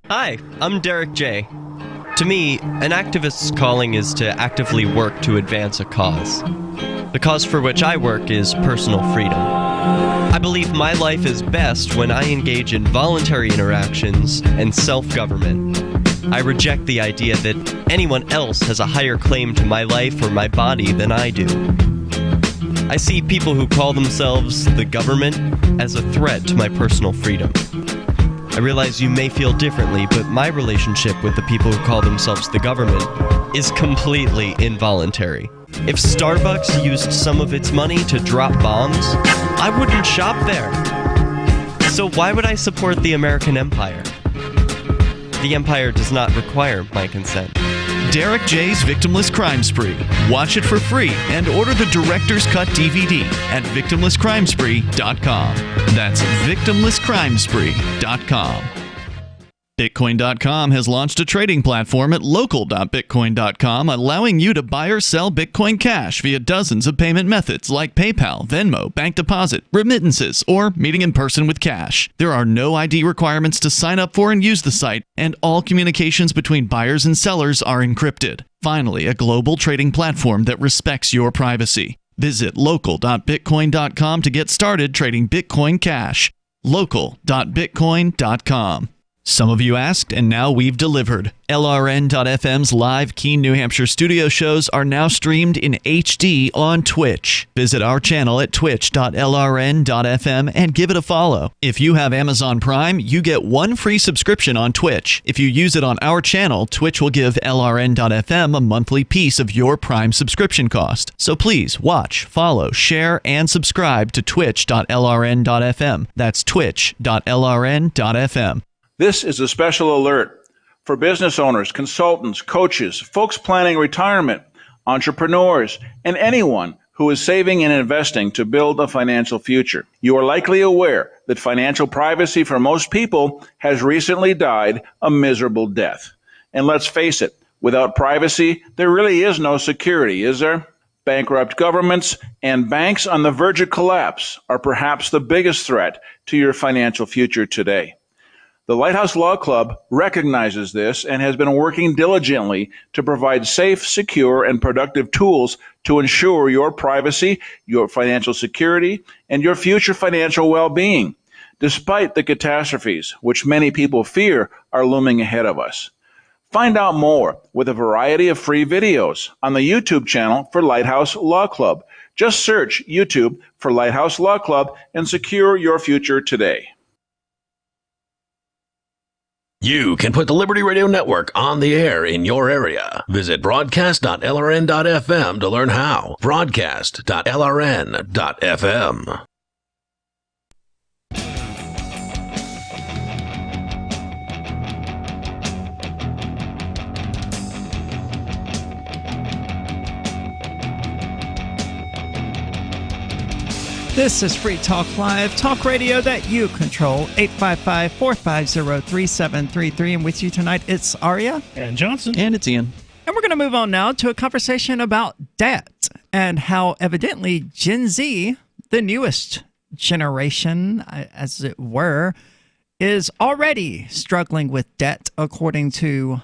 Hi, I'm Derek J. To me, an activist's calling is to actively work to advance a cause. The cause for which I work is personal freedom. I believe my life is best when I engage in voluntary interactions and self-government. I reject the idea that anyone else has a higher claim to my life or my body than I do. I see people who call themselves the government as a threat to my personal freedom. I realize you may feel differently, but my relationship with the people who call themselves the government is completely involuntary. If Starbucks used some of its money to drop bombs, I wouldn't shop there. So why would I support the American empire? The empire does not require my consent. Derek J's Victimless Crime Spree. Watch it for free and order the Director's Cut DVD at victimlesscrimespree.com. That's victimlesscrimespree.com. Bitcoin.com has launched a trading platform at local.bitcoin.com, allowing you to buy or sell Bitcoin Cash via dozens of payment methods like PayPal, Venmo, bank deposit, remittances, or meeting in person with cash. There are no ID requirements to sign up for and use the site, and all communications between buyers and sellers are encrypted. Finally, a global trading platform that respects your privacy. Visit local.bitcoin.com to get started trading Bitcoin Cash. local.bitcoin.com. Some of you asked, and now we've delivered. LRN.FM's live Keene, New Hampshire studio shows are now streamed in HD on Twitch. Visit our channel at twitch.lrn.fm and give it a follow. If you have Amazon Prime, you get one free subscription on Twitch. If you use it on our channel, Twitch will give LRN.FM a monthly piece of your Prime subscription cost. So please watch, follow, share, and subscribe to twitch.lrn.fm. That's twitch.lrn.fm. This is a special alert for business owners, consultants, coaches, folks planning retirement, entrepreneurs, and anyone who is saving and investing to build a financial future. You are likely aware that financial privacy for most people has recently died a miserable death. And let's face it, without privacy, there really is no security, is there? Bankrupt governments and banks on the verge of collapse are perhaps the biggest threat to your financial future today. The Lighthouse Law Club recognizes this and has been working diligently to provide safe, secure, and productive tools to ensure your privacy, your financial security, and your future financial well-being, despite the catastrophes which many people fear are looming ahead of us. Find out more with a variety of free videos on the YouTube channel for Lighthouse Law Club. Just search YouTube for Lighthouse Law Club and secure your future today. You can put the Liberty Radio Network on the air in your area. Visit broadcast.lrn.fm to learn how. Broadcast.lrn.fm. This is Free Talk Live, talk radio that you control, 855-450-3733. And with you tonight, it's Aria. And Johnson. And it's Ian. And we're going to move on now to a conversation about debt and how evidently Gen Z, the newest generation, as it were, is already struggling with debt according to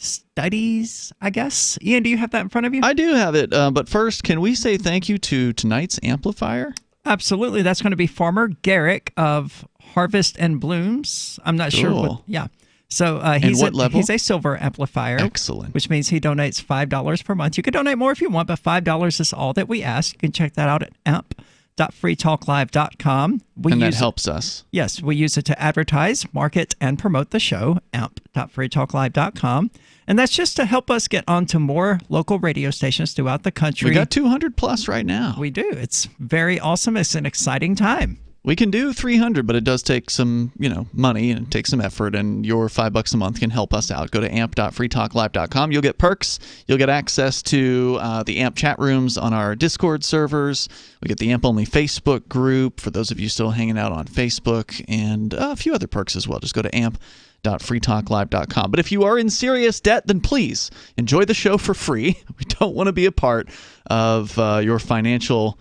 studies, I guess. Ian, do you have that in front of you? I do have it. But first, can we say thank you to tonight's amplifier? Absolutely. That's going to be Farmer Garrick of Harvest and Blooms. I'm not sure what. Yeah. So he's what level? He's a silver amplifier. Excellent. Which means he donates $5 per month. You can donate more if you want, but $5 is all that we ask. You can check that out at amp.freetalklive.com. And that helps us. Yes, we use it to advertise, market, and promote the show, amp.freetalklive.com. And that's just to help us get onto more local radio stations throughout the country. We got 200 plus right now. We do. It's very awesome. It's an exciting time. We can do 300, but it does take some, money and take some effort, and your $5 a month can help us out. Go to amp.freetalklive.com. You'll get perks. You'll get access to the AMP chat rooms on our Discord servers. We get the AMP only Facebook group for those of you still hanging out on Facebook, and a few other perks as well. Just go to amp.freetalklive.com. But if you are in serious debt, then please enjoy the show for free. We don't want to be a part of your financial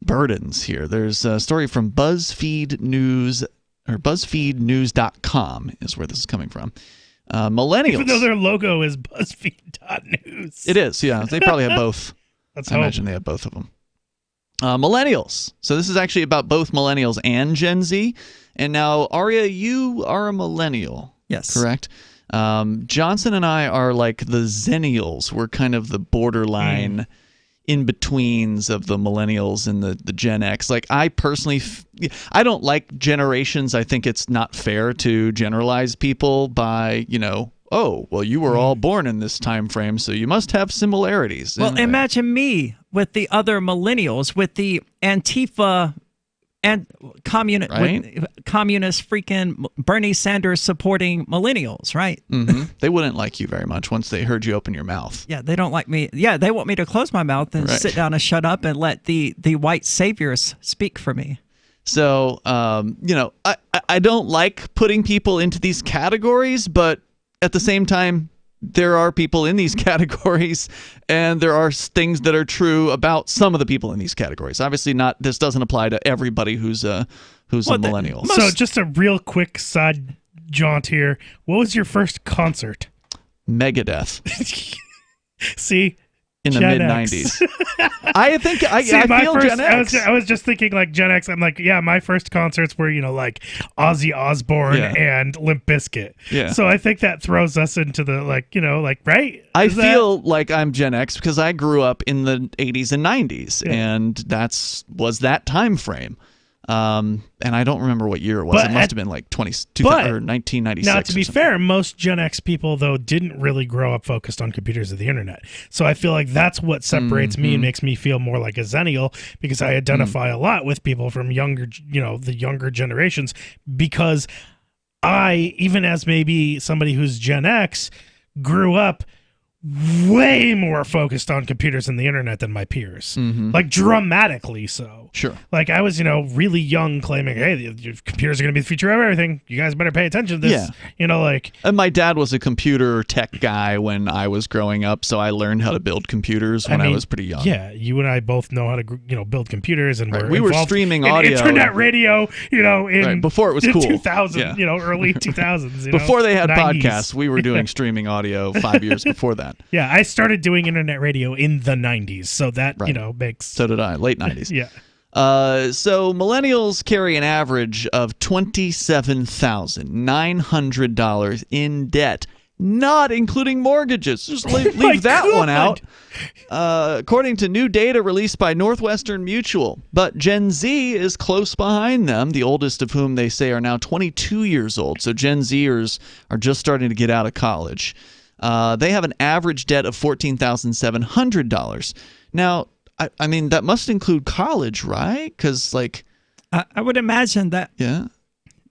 burdens here. There's a story from BuzzFeed News, or BuzzFeedNews.com is where this is coming from. Millennials. Even though their logo is BuzzFeed.news. It is, yeah. They probably have both. Let's I imagine they have both of them. Millennials. So this is actually about both millennials and Gen Z. And now, Aria, you are a millennial. Yes. Correct? Johnson and I are like the Zennials. We're kind of the borderline in-betweens of the millennials and the Gen X. Like, I personally, I don't like generations. I think it's not fair to generalize people by, oh, well, you were all born in this time frame, so you must have similarities. Well, imagine me with the other millennials, with the Antifa and communist freaking Bernie Sanders supporting millennials, right? Mm-hmm. They wouldn't like you very much once they heard you open your mouth. Yeah, they don't like me. Yeah, they want me to close my mouth and sit down and shut up and let the white saviors speak for me. So, I don't like putting people into these categories, but at the same time, there are people in these categories, and there are things that are true about some of the people in these categories. Obviously, this doesn't apply to everybody who's a millennial. So, just a real quick side jaunt here. What was your first concert? Megadeth. See? In the mid-90s. I think I feel Gen X. I was just thinking like Gen X. I'm like, yeah, my first concerts were, like Ozzy Osbourne and Limp Bizkit. Yeah. So I think that throws us into the right? I feel like I'm Gen X because I grew up in the 80s and 90s, and was that time frame. And I don't remember what year it was. It must have been like 1996. Now, to be fair, most Gen X people, though, didn't really grow up focused on computers or the internet. So I feel like that's what separates me and makes me feel more like a Zennial, because I identify a lot with people from the younger generations, because I, even as maybe somebody who's Gen X, grew up way more focused on computers and the internet than my peers, like dramatically so. Sure. Like I was, really young, claiming, "Hey, your computers are going to be the future of everything. You guys better pay attention to this." Yeah. And my dad was a computer tech guy when I was growing up, so I learned how to build computers when I was pretty young. Yeah, you and I both know how to, build computers, and we were streaming audio, internet radio, in before it was cool, 2000, early 2000s. Before they had 90s. Podcasts, we were doing streaming audio 5 years before that. Yeah, I started doing internet radio in the 90s, so that, makes... So did I, late 90s. Yeah. So millennials carry an average of $27,900 in debt, not including mortgages. Just leave that one out. According to new data released by Northwestern Mutual. But Gen Z is close behind them, the oldest of whom they say are now 22 years old. So Gen Zers are just starting to get out of college. They have an average debt of $14,700. Now, I mean, that must include college, right? Because, I would imagine that. Yeah.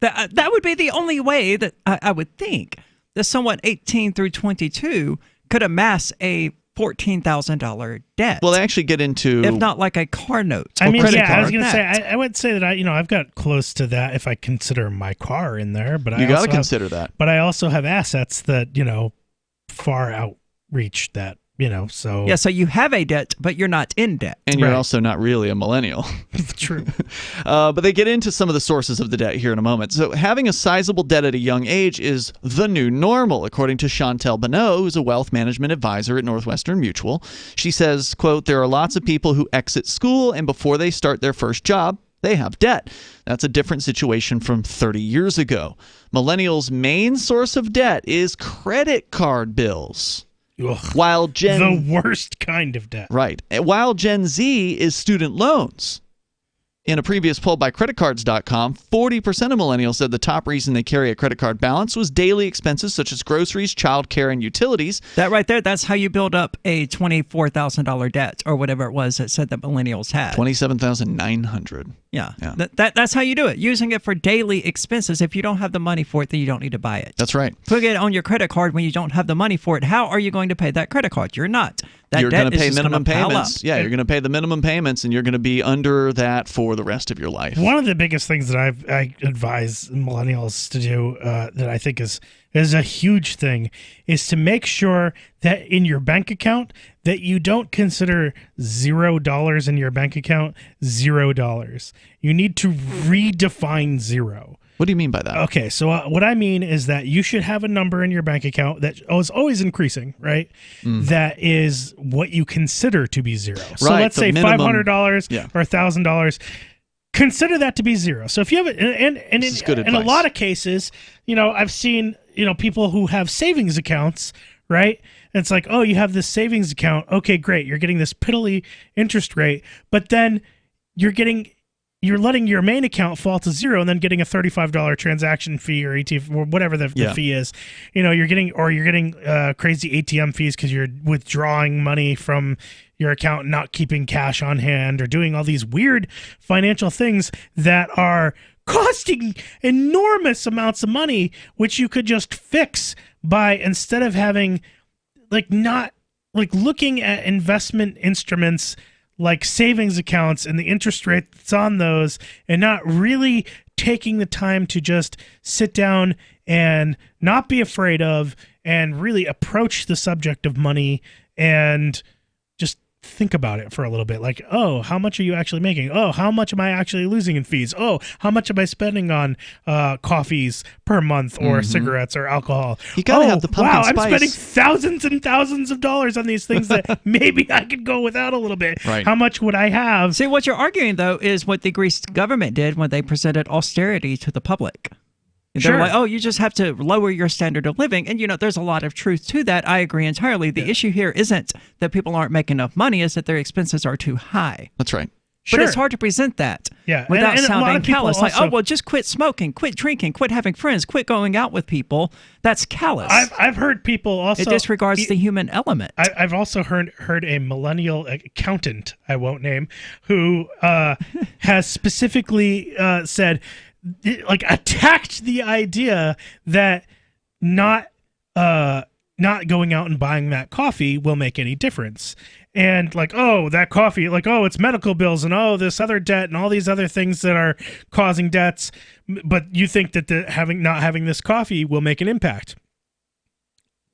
That would be the only way that I would think that someone 18 through 22 could amass a $14,000 debt. Well, they actually get into, if not like a car note. I was going to say, I would say that I've got close to that if I consider my car in there, but you got to consider that. But I also have assets that far outreach that. So yeah, so you have a debt, but you're not in debt, and you're also not really a millennial. True. But they get into some of the sources of the debt here in a moment. So having a sizable debt at a young age is the new normal, according to Chantel Bonneau, who's a wealth management advisor at Northwestern Mutual. She says, quote, "There are lots of people who exit school, and before they start their first job, they have debt. That's a different situation from 30 years ago. Millennials' main source of debt is credit card bills." Ugh, while the worst kind of debt. Right. While Gen Z is student loans. In a previous poll by creditcards.com, 40% of millennials said the top reason they carry a credit card balance was daily expenses such as groceries, childcare, and utilities. That right there, that's how you build up a $24,000 debt or whatever it was that said that millennials had. $27,900. Yeah. That's how you do it. Using it for daily expenses. If you don't have the money for it, then you don't need to buy it. That's right. Putting it on your credit card when you don't have the money for it, how are you going to pay that credit card? You're not. You're going to pay minimum payments. Yeah, you're going to pay the minimum payments, and you're going to be under that for the rest of your life. One of the biggest things that I advise millennials to do that I think is a huge thing is to make sure that in your bank account that you don't consider $0 in your bank account $0. You need to redefine zero. What do you mean by that? Okay, so what I mean is that you should have a number in your bank account that is always increasing, right? That is what you consider to be zero. So let's say $500 or $1,000. Consider that to be zero. So if you have it, and in a lot of cases, I've seen people who have savings accounts, right? And it's like, oh, you have this savings account. Okay, great. You're getting this piddly interest rate, but then you're letting your main account fall to zero and then getting a $35 transaction fee or ATM or whatever the fee is. You're getting crazy ATM fees because you're withdrawing money from your account, not keeping cash on hand, or doing all these weird financial things that are costing enormous amounts of money, which you could just fix by, instead of having looking at investment instruments like savings accounts and the interest rate that's on those, and not really taking the time to just sit down and not be afraid of and really approach the subject of money and just think about it for a little bit. Like, oh, how much are you actually making? Oh, how much am I actually losing in fees? Oh, how much am I spending on coffees per month or cigarettes or alcohol? You gotta have the pumpkin spice. I'm spending thousands and thousands of dollars on these things that maybe I could go without a little bit. Right. How much would I have? See, what you're arguing, though, is what the Greece government did when they presented austerity to the public. They're like, oh, you just have to lower your standard of living. And, there's a lot of truth to that. I agree entirely. The issue here isn't that people aren't making enough money, it's that their expenses are too high. That's right. But it's hard to present that without sounding callous. Like, oh, well, just quit smoking, quit drinking, quit having friends, quit going out with people. That's callous. I've heard people also... It disregards the human element. I've also heard a millennial accountant, I won't name, who has specifically said... attacked the idea that not going out and buying that coffee will make any difference. And that coffee, it's medical bills and this other debt and all these other things that are causing debts. But you think that not having this coffee will make an impact.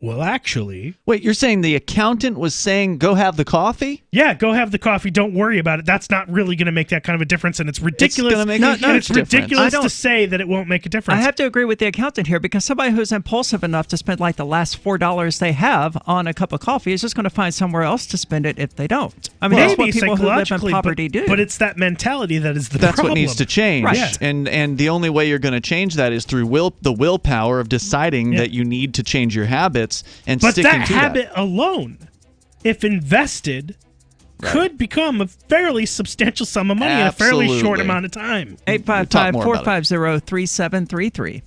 Well, actually... Wait, you're saying the accountant was saying go have the coffee? Yeah, go have the coffee. Don't worry about it. That's not really going to make that kind of a difference, and it's ridiculous. It's going to make a huge difference. It's ridiculous to say that it won't make a difference. I have to agree with the accountant here, because somebody who's impulsive enough to spend the last $4 they have on a cup of coffee is just going to find somewhere else to spend it if they don't. I mean, that's what people who live in poverty do. But it's that mentality that is the problem. That's what needs to change. Right. Yeah. And the only way you're going to change that is through the willpower of deciding that you need to change your habits and sticking to that. That habit alone, if invested, could become a fairly substantial sum of money in a fairly short amount of time. 855-450-3733.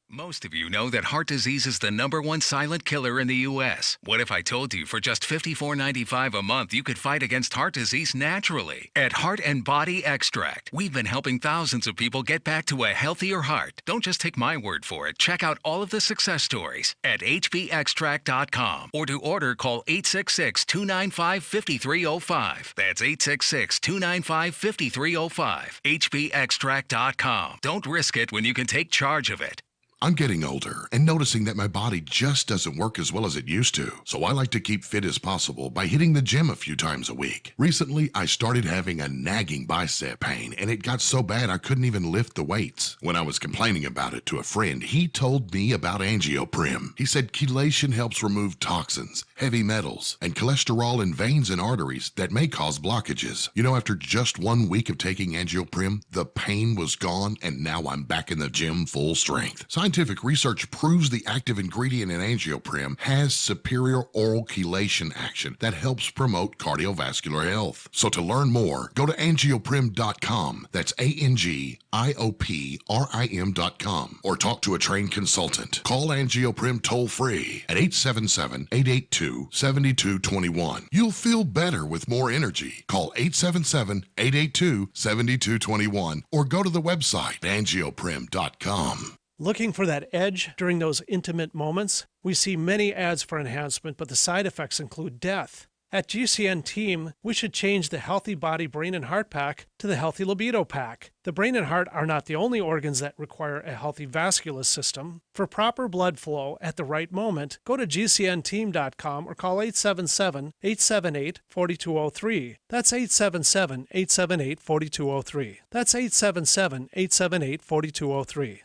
Most of you know that heart disease is the #1 silent killer in the U.S. What if I told you for just $54.95 a month you could fight against heart disease naturally? At Heart and Body Extract, we've been helping thousands of people get back to a healthier heart. Don't just take my word for it. Check out all of the success stories at hbextract.com, or to order, call 866-295-5305. That's 866-295-5305. hbextract.com. Don't risk it when you can take charge of it. I'm getting older and noticing that my body just doesn't work as well as it used to. So I like to keep fit as possible by hitting the gym a few times a week. Recently, I started having a nagging bicep pain, and it got so bad I couldn't even lift the weights. When I was complaining about it to a friend, he told me about AngioPrim. He said chelation helps remove toxins, heavy metals, and cholesterol in veins and arteries that may cause blockages. After just 1 week of taking AngioPrim, the pain was gone, and now I'm back in the gym full strength. Scientific research proves the active ingredient in AngioPrim has superior oral chelation action that helps promote cardiovascular health. So to learn more, go to angioprim.com. That's ANGIOPRIM.com, or talk to a trained consultant. Call AngioPrim toll-free at 877-882-7221. You'll feel better with more energy. Call 877-882-7221 or go to the website angioprim.com. Looking for that edge during those intimate moments? We see many ads for enhancement, but the side effects include death. At GCN Team, we should change the Healthy Body, Brain, and Heart Pack to the Healthy Libido Pack. The brain and heart are not the only organs that require a healthy vascular system. For proper blood flow at the right moment, go to GCNteam.com or call 877-878-4203. That's 877-878-4203. That's 877-878-4203.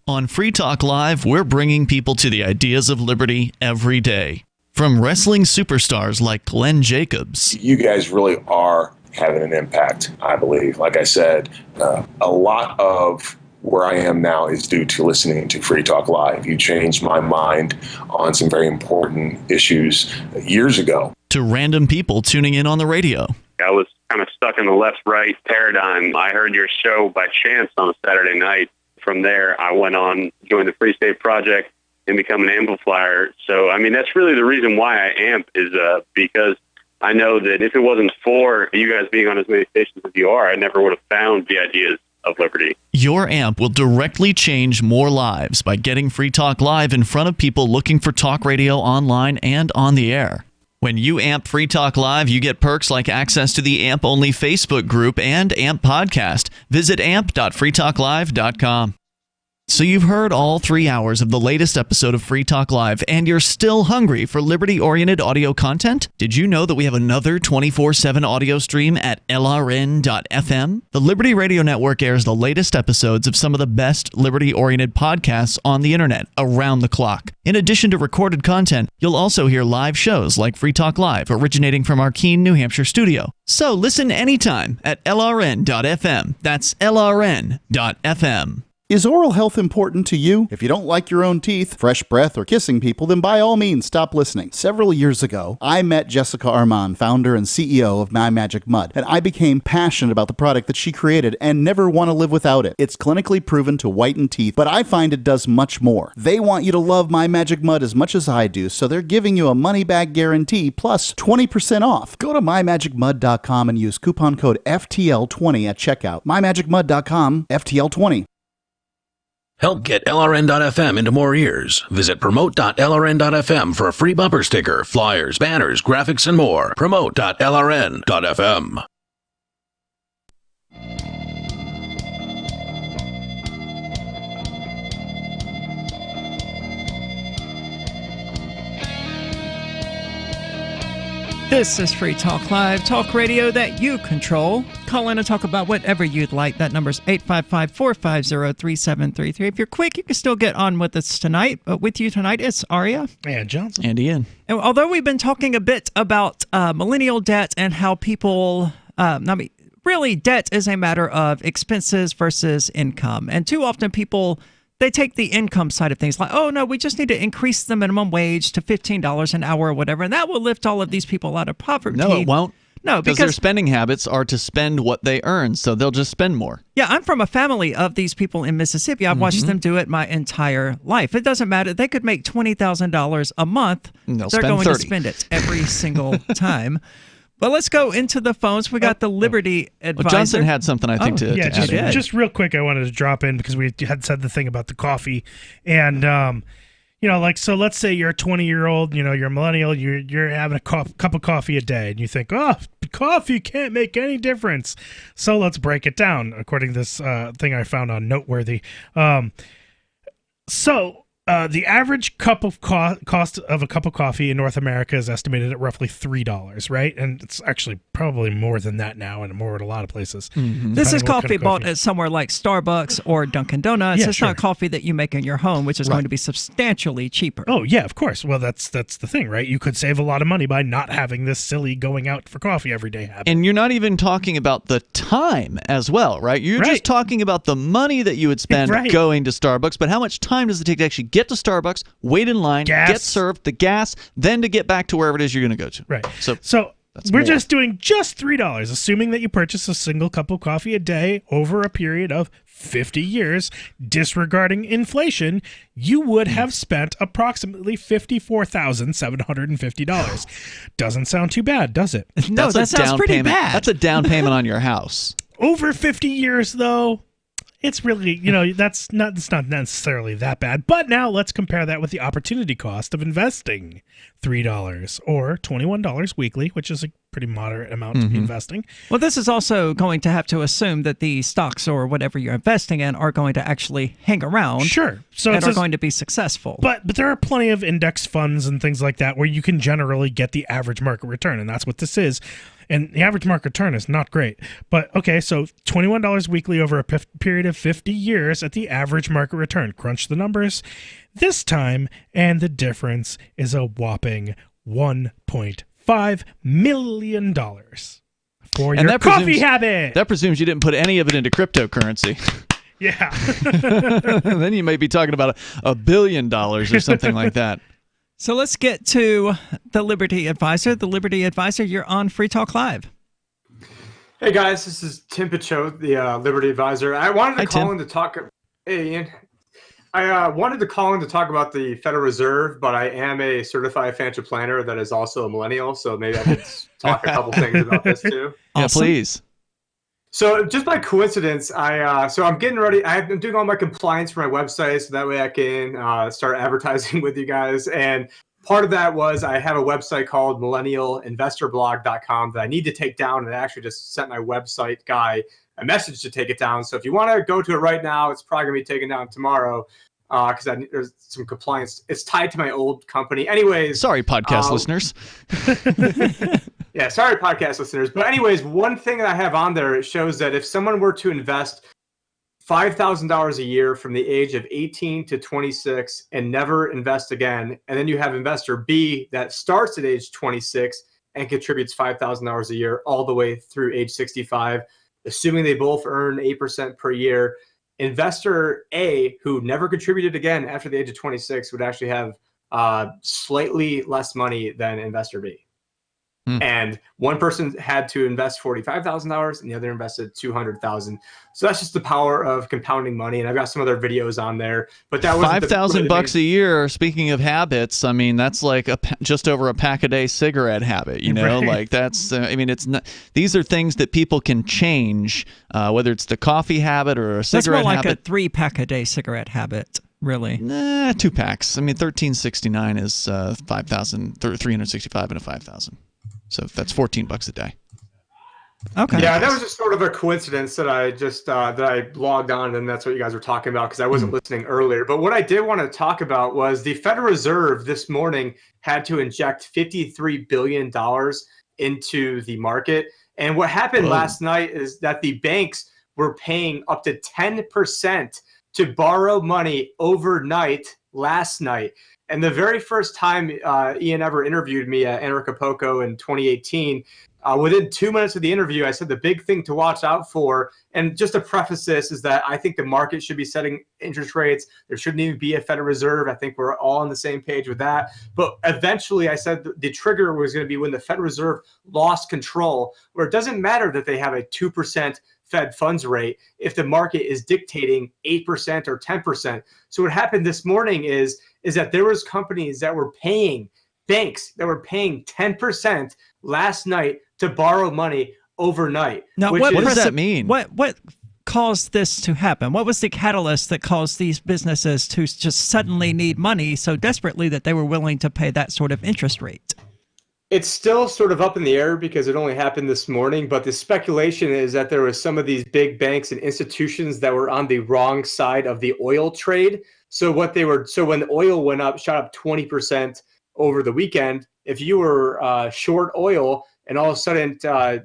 On Free Talk Live, we're bringing people to the ideas of liberty every day. From wrestling superstars like Glenn Jacobs. You guys really are having an impact, I believe. Like I said, a lot of where I am now is due to listening to Free Talk Live. You changed my mind on some very important issues years ago. To random people tuning in on the radio. I was kind of stuck in the left-right paradigm. I heard your show by chance on a Saturday night. From there, I went on, joined the Free State Project, and become an amplifier. So, I mean, that's really the reason why I amp is because I know that if it wasn't for you guys being on as many stations as you are, I never would have found the ideas of liberty. Your amp will directly change more lives by getting Free Talk Live in front of people looking for talk radio online and on the air. When you AMP Free Talk Live, you get perks like access to the AMP-only Facebook group and AMP podcast. Visit amp.freetalklive.com. So you've heard all 3 hours of the latest episode of Free Talk Live, and you're still hungry for liberty-oriented audio content? Did you know that we have another 24/7 audio stream at LRN.FM? The Liberty Radio Network airs the latest episodes of some of the best liberty-oriented podcasts on the internet around the clock. In addition to recorded content, you'll also hear live shows like Free Talk Live, originating from our Keene, New Hampshire studio. So listen anytime at LRN.FM. That's LRN.FM. Is oral health important to you? If you don't like your own teeth, fresh breath, or kissing people, then by all means stop listening. Several years ago, I met Jessica Armand, founder and CEO of My Magic Mud, and I became passionate about the product that she created and never want to live without it. It's clinically proven to whiten teeth, but I find it does much more. They want you to love My Magic Mud as much as I do, so they're giving you a money-back guarantee plus 20% off. Go to mymagicmud.com and use coupon code FTL20 at checkout. mymagicmud.com, FTL20. Help get LRN.FM into more ears. Visit promote.lrn.fm for a free bumper sticker, flyers, banners, graphics, and more. Promote.lrn.fm. This is Free Talk Live, talk radio that you control. Call in and talk about whatever you'd like. That number's 855-450-3733. If you're quick, you can still get on with us tonight. But with you tonight, it's Aria. And Johnson. And Ian. And although we've been talking a bit about millennial debt and how people, really debt is a matter of expenses versus income. And too often people, they take the income side of things like, oh, no, we just need to increase the minimum wage to $15 an hour or whatever, and that will lift all of these people out of poverty. No, it won't. No, because their spending habits are to spend what they earn, so they'll just spend more. Yeah, I'm from a family of these people in Mississippi. I've watched them do it my entire life. It doesn't matter. They could make $20,000 a month. They're going to spend it every single time. But let's go into the phones. We got the Liberty Advisor. Johnson had something, I think, to add. Just real quick, I wanted to drop in because we had said the thing about the coffee. And, so let's say you're a 20-year-old, you're a millennial, you're having a cup of coffee a day, and you think, oh, coffee can't make any difference. So let's break it down, according to this thing I found on Noteworthy. The average cup of cost of a cup of coffee in North America is estimated at roughly $3, right? And it's actually probably more than that now, and more at a lot of places. Mm-hmm. This is coffee bought at somewhere like Starbucks or Dunkin' Donuts. Yeah, it's not coffee that you make in your home, which is going to be substantially cheaper. Oh yeah, of course. Well, that's the thing, right? You could save a lot of money by not having this silly going out for coffee every day habit. And you're not even talking about the time as well, right? You're just talking about the money that you would spend going to Starbucks, but how much time does it take to actually get to Starbucks, wait in line, get served, the gas, then to get back to wherever it is you're going to go to. Right. So we're just doing just $3, assuming that you purchase a single cup of coffee a day over a period of 50 years, disregarding inflation, you would have spent approximately $54,750. Doesn't sound too bad, does it? No, that sounds pretty bad. That's a down payment on your house. Over 50 years, though, it's really, it's not necessarily that bad. But now let's compare that with the opportunity cost of investing $3 or $21 weekly, which is a pretty moderate amount to be investing. Well, this is also going to have to assume that the stocks or whatever you're investing in are going to actually hang around. Sure. So and are going to be successful. But there are plenty of index funds and things like that where you can generally get the average market return, and that's what this is. And the average market return is not great. But, okay, so $21 weekly over a period of 50 years at the average market return. Crunch the numbers this time, and the difference is a whopping $1.5 million for your coffee habit. That presumes you didn't put any of it into cryptocurrency. Yeah. Then you may be talking about $1 billion or something like that. So let's get to the Liberty Advisor. The Liberty Advisor, you're on Free Talk Live. Hey guys, this is Tim Pichot, the Liberty Advisor. I wanted to call in to talk. Hey Ian, I wanted to call in to talk about the Federal Reserve, but I am a certified financial planner that is also a millennial, so maybe I could talk a couple things about this too. Yeah, please. So just by coincidence, I'm getting ready. I'm doing all my compliance for my website, so that way I can start advertising with you guys. And part of that was I have a website called millennialinvestorblog.com that I need to take down, and I actually just sent my website guy a message to take it down. So if you want to go to it right now, it's probably going to be taken down tomorrow because there's some compliance. It's tied to my old company. Anyways. Sorry, podcast listeners. Yeah, sorry, podcast listeners. But anyways, one thing that I have on there, it shows that if someone were to invest $5,000 a year from the age of 18 to 26 and never invest again, and then you have investor B that starts at age 26 and contributes $5,000 a year all the way through age 65, assuming they both earn 8% per year, investor A, who never contributed again after the age of 26, would actually have slightly less money than investor B. And one person had to invest $45,000 and the other invested $200,000. So that's just the power of compounding money. And I've got some other videos on there, but that was $5,000 a year. Speaking of habits, I mean, that's like just over a pack a day cigarette habit, you know, Right. like that's, I mean, it's not, these are things that people can change, whether it's the coffee habit or a cigarette That's more like habit. a 3-pack a day cigarette habit, really. Nah, 2 packs. I mean, 1369 is 365 into 5,000. So that's $14 a day. Okay. Yeah, that was just sort of a coincidence that I just that I logged on, and that's what you guys were talking about because I wasn't listening earlier. But what I did want to talk about was the Federal Reserve this morning had to inject $53 billion into the market. And what happened last night is that the banks were paying up to 10% to borrow money overnight last night. And the very first time Ian ever interviewed me at Anarchapulco in 2018, within 2 minutes of the interview, I said the big thing to watch out for, and just to preface this, is that I think the market should be setting interest rates. There shouldn't even be a Federal Reserve. I think we're all on the same page with that. But eventually, I said the trigger was going to be when the Federal Reserve lost control, where it doesn't matter that they have a 2% Fed funds rate if the market is dictating 8% or 10%. So what happened this morning is that there was companies that were paying, banks that were paying 10% last night to borrow money overnight. Now, what does that mean? What caused this to happen? What was the catalyst that caused these businesses to just suddenly need money so desperately that they were willing to pay that sort of interest rate? It's still sort of up in the air because it only happened this morning, but the speculation is that there was some of these big banks and institutions that were on the wrong side of the oil trade. So when the oil went up, shot up 20% over the weekend, if you were short oil and all of a sudden,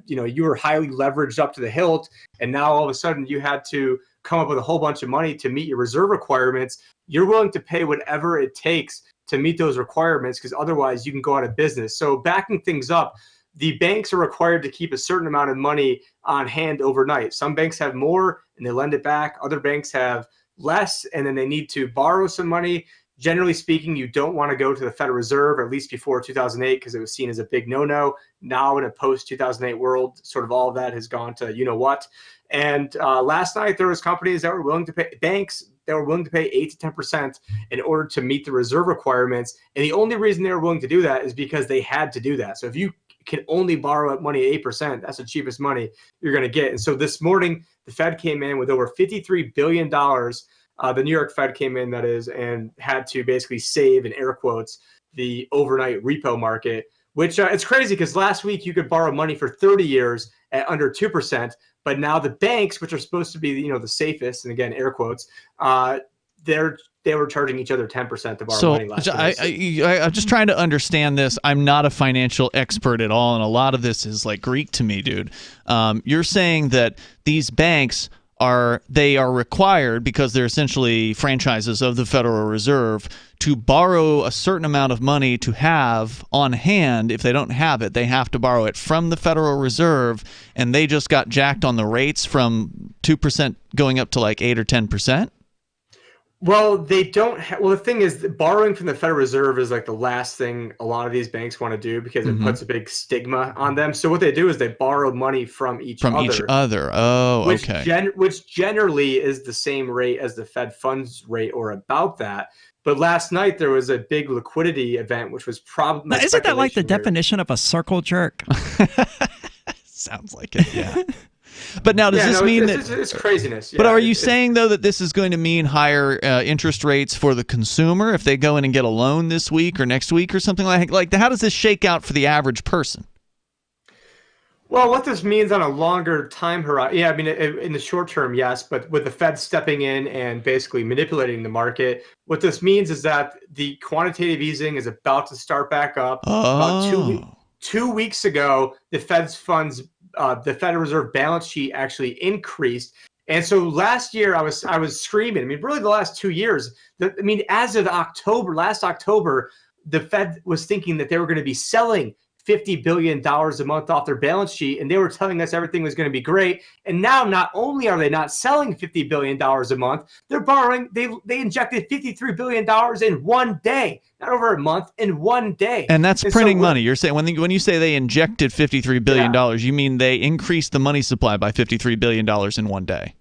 you were highly leveraged up to the hilt, and now all of a sudden you had to come up with a whole bunch of money to meet your reserve requirements, you're willing to pay whatever it takes to meet those requirements because otherwise you can go out of business. So backing things up, the banks are required to keep a certain amount of money on hand overnight. Some banks have more and they lend it back. Other banks have less and then they need to borrow some money. Generally speaking, you don't want to go to the Federal Reserve, at least before 2008, because it was seen as a big no-no. Now in a post-2008 world, sort of all of that has gone to you-know-what. And last night, there was companies that were willing to pay, banks that were willing to pay 8 to 10% in order to meet the reserve requirements. And the only reason they were willing to do that is because they had to do that. So if you can only borrow money at 8%, that's the cheapest money you're going to get. And so this morning, the Fed came in with over $53 billion. The New York Fed came in, that is, and had to basically save, in air quotes, the overnight repo market, which it's crazy because last week you could borrow money for 30 years at under 2%. But now the banks, which are supposed to be, the safest, and again, air quotes, they were charging each other 10% to borrow money last year. I'm just trying to understand this. I'm not a financial expert at all, and a lot of this is like Greek to me, dude. You're saying that these banks are required, because they're essentially franchises of the Federal Reserve, to borrow a certain amount of money to have on hand. If they don't have it, they have to borrow it from the Federal Reserve, and they just got jacked on the rates from 2% going up to like 8 or 10%. Well, they don't. Well, the thing is, borrowing from the Federal Reserve is like the last thing a lot of these banks want to do because it puts a big stigma on them. So what they do is they borrow money from each other. Oh, which okay. Which generally is the same rate as the Fed funds rate, or about that. But last night there was a big liquidity event, which was probably. Now, isn't that like the definition of a circle jerk? Sounds like it. Yeah. But now, does this mean that it's craziness? But are you saying though that this is going to mean higher interest rates for the consumer if they go in and get a loan this week or next week or something like that? How does this shake out for the average person? Well, what this means on a longer time horizon, I mean, in the short term, yes, but with the Fed stepping in and basically manipulating the market, what this means is that the quantitative easing is about to start back up. About 2 weeks ago, the Fed's funds, the Federal Reserve balance sheet actually increased. And so last year, I was screaming. I mean, really, the last 2 years. As of last October, the Fed was thinking that they were going to be selling $50 billion a month off their balance sheet, and they were telling us everything was going to be great. And now, not only are they not selling $50 billion a month, they're borrowing. They injected $53 billion in one day, not over a month, in one day. And that's printing money. You're saying when you say they injected $53 billion, you mean they increased the money supply by $53 billion in one day?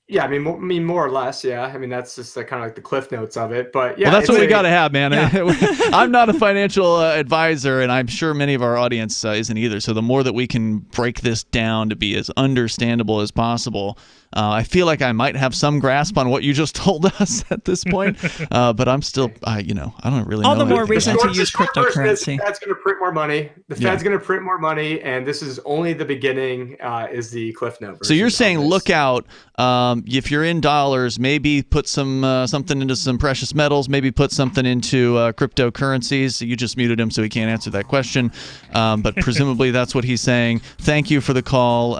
Yeah, I mean, more or less, yeah. I mean, that's just kind of like the cliff notes of it. But yeah, well, that's what we got to have, man. Yeah. I'm not a financial advisor, and I'm sure many of our audience isn't either. So the more that we can break this down to be as understandable as possible, I feel like I might have some grasp on what you just told us at this point. But I'm still, I don't really know. All the more reason to use cryptocurrency. The Fed's going to print more money. The Fed's going to print more money, and this is only the beginning. Is the cliff note. So you're saying look out. If you're in dollars, maybe put some something into some precious metals, maybe put something into cryptocurrencies. You just muted him, so he can't answer that question. But presumably that's what he's saying. Thank you for the call,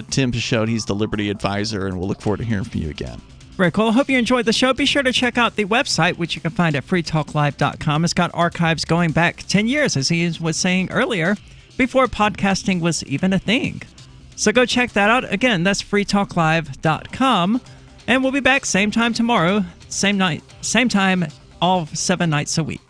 Tim Pichot. He's the Liberty Advisor, and we'll look forward to hearing from you again. Very cool. I hope you enjoyed the show. Be sure to check out the website, which you can find at freetalklive.com. It's got archives going back 10 years, as he was saying earlier, before podcasting was even a thing. So go check that out. Again, that's freetalklive.com. And we'll be back same time tomorrow, same night, same time, all 7 nights a week.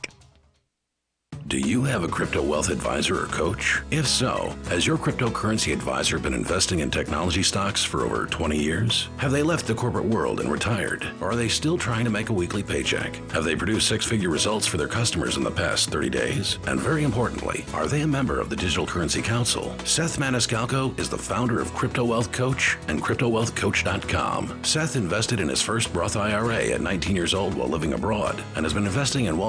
Do you have a crypto wealth advisor or coach? If so, has your cryptocurrency advisor been investing in technology stocks for over 20 years? Have they left the corporate world and retired? Or are they still trying to make a weekly paycheck? Have they produced 6-figure results for their customers in the past 30 days? And very importantly, are they a member of the Digital Currency Council? Seth Maniscalco is the founder of Crypto Wealth Coach and CryptoWealthCoach.com. Seth invested in his first Roth IRA at 19 years old while living abroad and has been investing in Wall